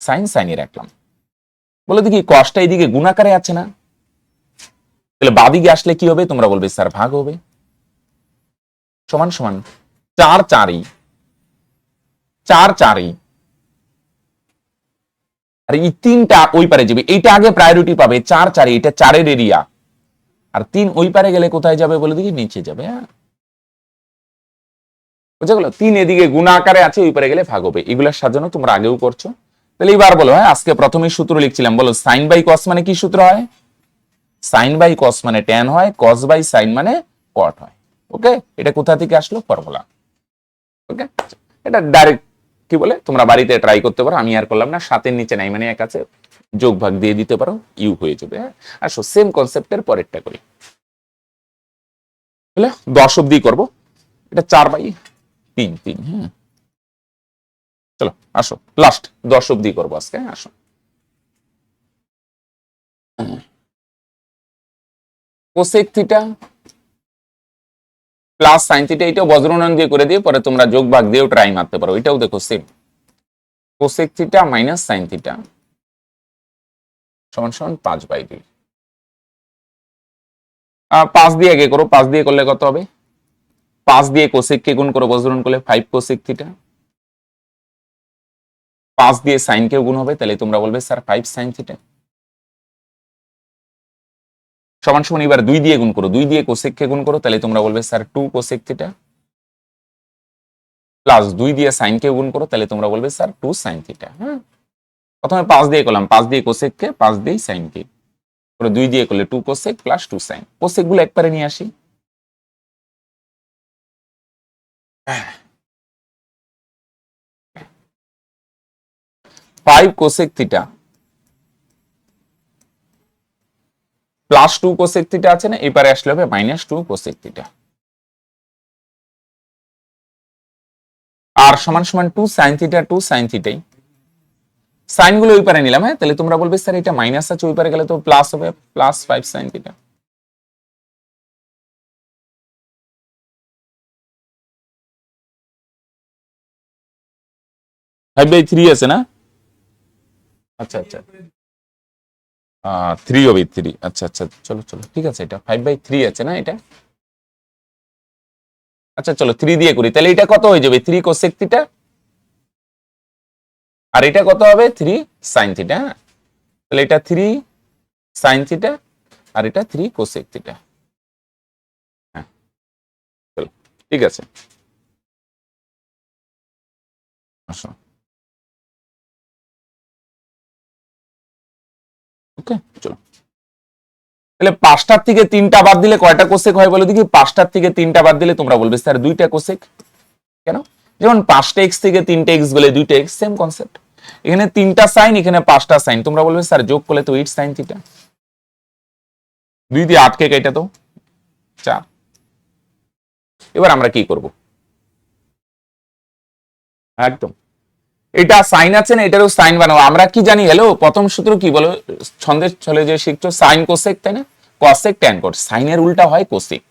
সাইন সাইনই রাখলাম। বলে দেখি কসটা এইদিকে গুণাকারে আছে না, তাহলে বাদিকে আসলে কি হবে? তোমরা বলবে স্যার ভাগ হবে। সমান সমান 4 4ই 4 4ই, আর এই 3টা ওই পারে যাবে, এইটা আগে প্রায়োরিটি পাবে। 4 4ই, এটা 4-এর এরিয়া, আর 3 ওই পারে গেলে কোথায় যাবে বলে দেখি? নিচে যাবে। হ্যাঁ, বুঝা গেল? 3 এদিকে গুণা আকারে আছে, ওই পারে গেলে ভাগ হবে। এগুলার সাজানো তোমরা আগেও করছো। তাহলে এবার বলো, হ্যাঁ আজকে প্রথমে সূত্র লিখছিলাম, বলো সাইন বাই কস মানে কি সূত্র হয়? সাইন বাই কস মানে ট্যান হয়, কস বাই সাইন মানে কট হয়। ওকে, এটা কোথা থেকে আসলো? ফর্মুলা। ওকে, এটা ডাইরেক্ট কি বলে তোমরা বাড়িতে ট্রাই করতে পারো, আমি আর করলাম না। 7-এর নিচে নাই মানে 1 আছে, যোগ ভাগ দিয়ে দিতে পারো, ইউ হয়ে যাবে। হ্যাঁ, আসো সেম কনসেপ্টের পরেরটা করি। বুঝলে 10 অব্দি করবো, এটা 4/3 3। হ্যাঁ, চলো আসো লাস্ট 10 অব্দি করবো আজকে। আসো cosec theta plus sine theta, এটাও বজ্রনয়ন দিয়ে করে দিয়ে পরে তোমরা যোগ ভাগ দিয়েও ট্রাই মারতে পারো। এটাও দেখো same, cosec theta minus sine theta সমান সমান 5/2। 5 দিয়ে আগে করো, 5 দিয়ে করলে কত হবে? 5 দিয়ে কোসেক কে গুণ করো, বজ্রন করলে 5 কোসেক থিটা। 5 দিয়ে সাইন কে গুণ হবে, তাহলে তোমরা বলবে স্যার 5 সাইন থিটা সমান সমান। এবার 2 দিয়ে গুণ করো, 2 দিয়ে কোসেক কে গুণ করো, তাহলে তোমরা বলবে স্যার 2 কোসেক থিটা, প্লাস 2 দিয়ে সাইন কে গুণ করো, তাহলে তোমরা বলবে স্যার 2 সাইন থিটা। হ্যাঁ, প্রথমে 5 দিয়ে করলাম, 5 দিয়ে কোসেক কে, 5 দিয়ে সাইন কে, 2 দিয়ে করলে 2 কোসেক প্লাস 2 সাইন। কোসেক গুলো একবারে নিয়ে আসি। 5 cosec theta plus 2 cosec theta আছে না, এবারে আসলে হবে মাইনাস 2 কোসেক থিটা, আর সমান সমান 2 সাইন থিটা 2 সাইন থিটাই। সাইন গুলো ওই পারে নিলাম। হ্যাঁ, তাহলে তোমরা বলবে স্যার এটা মাইনাস আছে, ওই পারে গেলে তো প্লাস হবে, প্লাস 5 সাইন থিটা। 5/3 আছে না? আচ্ছা আচ্ছা, 3/3, আচ্ছা আচ্ছা, চলো চলো ঠিক আছে, এটা 5/3 আছে না এটা? আচ্ছা চলো 3 দিয়ে করি, তাহলে এটা কত হয়ে যাবে? 3 কোসেক থিটা, আর এটা কত হবে? 3 সাইন থিটা। তাহলে এটা 3 সাইন থিটা, আর এটা 3 কোসেক থিটা। হ্যাঁ, চলো ঠিক আছে, আসো। ওকে চলো, তাহলে 5টার থেকে 3টা বাদ দিলে কয়টা কোসেক হয় বলো দেখি? 5টার থেকে 3টা বাদ দিলে তোমরা বলবে স্যার 2টা কোসেক। কেন? যেমন 5টা এক্স থেকে 3টা এক্স গেলে 2টা এক্স, সেম কনসেপ্ট। এখানে 3টা সাইন, এখানে 5টা সাইন, তোমরা বলবে স্যার যোগ করলে তো 8 সাইন থিটা। 2 দিয়ে 8কে কেটে তো 4। এবার আমরা কি করব? একদম, এটা সাইন আছে না, এটারও সাইন বানাবো। আমরা কি জানি? হ্যালো, প্রথম সূত্র কি বলো? ছন্দের ছলে যে শিখছো, সাইন কোসেক, তাই না? কসেক ট্যান কোট, সাইনের উল্টা হয় কোসেক।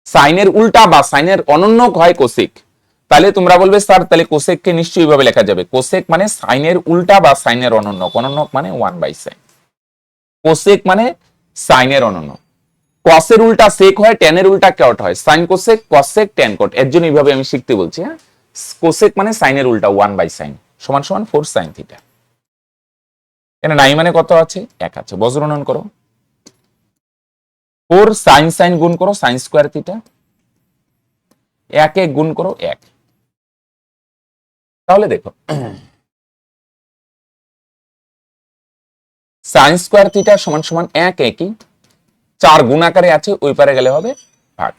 সাইনের উল্টা বা সাইনের অনন্য হয় কোসেক। তাহলে তোমরা বলবে স্যার তাহলে কোসেককে নিশ্চয়ই এইভাবে লেখা যাবে, কোসেক মানে সাইনের উল্টা বা সাইনের অনন্য, অনন্য মানে 1/sin। কোসেক মানে সাইনের অনন্য। কসের উল্টা সেক হয়, ট্যানের উল্টা কট হয়, সাইন কোসেক, কসেক, ট্যান কট। এর জন্য এইভাবে আমি শিখতে বলছি। হ্যাঁ, কোসেক মানে সাইনের উল্টা 1/sin সমান সমান 4 সাইন থিটা। এখানে নাই মানে কত আছে? 1 আছে। বজ্রনয়ন করো, 4 সাইন সাইন গুণ করো সাইন স্কোয়ার থিটা, 1 গুণ করো 1। তাহলে দেখো, সাইন স্কোয়ার থিটা সমান সমান 1 একই, 4 গুণ আকারে আছে, ওই পারে গেলে হবে ভাগ,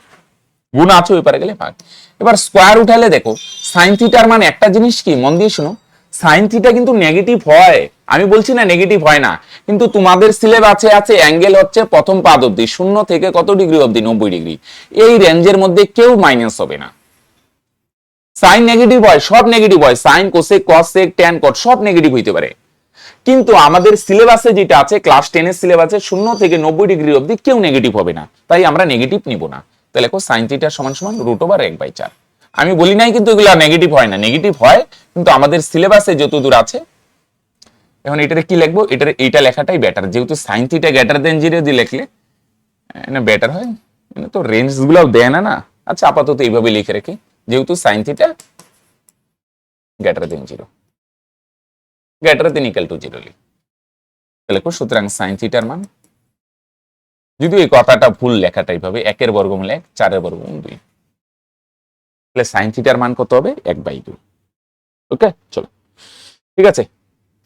গুণ আছে ওই পারে গেলে ভাগ। এবার স্কোয়ার উঠালে দেখো সাইন থিটার মান একটা জিনিস কি, মন দিয়ে শোনো, সাইন থিটা কিন্তু নেগেটিভ হয়। আমি বলছি না নেগেটিভ হয় না, কিন্তু তোমাদের সিলেবাসে আছে অ্যাঙ্গেল হচ্ছে প্রথম পাদ অবধি 0 থেকে কত ডিগ্রি অবধি? 90 ডিগ্রি। এই রেঞ্জের মধ্যে কেউ মাইনাস হবে না। সাইন নেগেটিভ হয়, সব নেগেটিভ হয়, সাইন, কোসেক, কসেক, ট্যান, কট সব নেগেটিভ হইতে পারে। কিন্তু আমাদের সিলেবাসে যেটা আছে, ক্লাস 10 এর সিলেবাসে 0 থেকে 90 ডিগ্রি অবধি কেউ নেগেটিভ হবে না, তাই আমরা নেগেটিভ নিব না। তাহলে দেখো সাইন থিটা সমান সমান √1/4। আমি বলি নাই কিন্তু এগুলো নেগেটিভ হয় না, নেগেটিভ হয়, কিন্তু আমাদের সিলেবাসে যতদূর আছে। এখন এটারে কি লিখবো? এটারে এইটা লেখাটাই বেটার, যেহেতু সাইন থিটা গ্রেটার দেন 0 দিয়ে লিখলে না বেটার হয়। এটা তো রেঞ্জ গুলো দেয় না না। আচ্ছা আপাতত এইভাবে লিখে রাখি, যেহেতু sine theta greater than 0, greater than equal to 0 লিখ। তাহলে সুতরাং সাইন থিটার মান, যদি এই কথাটা ভুল লেখাটা এইভাবে 1 বর্গমূল 1, 4 বর্গমূল 2, তাহলে সাইন থিটার মান কত হবে? 1/2। ওকে চলো ঠিক আছে,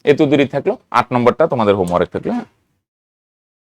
এত দূরই থাকলো। 8 নম্বরটা তোমাদের হোমওয়ার্ক থাকলো। হ্যাঁ।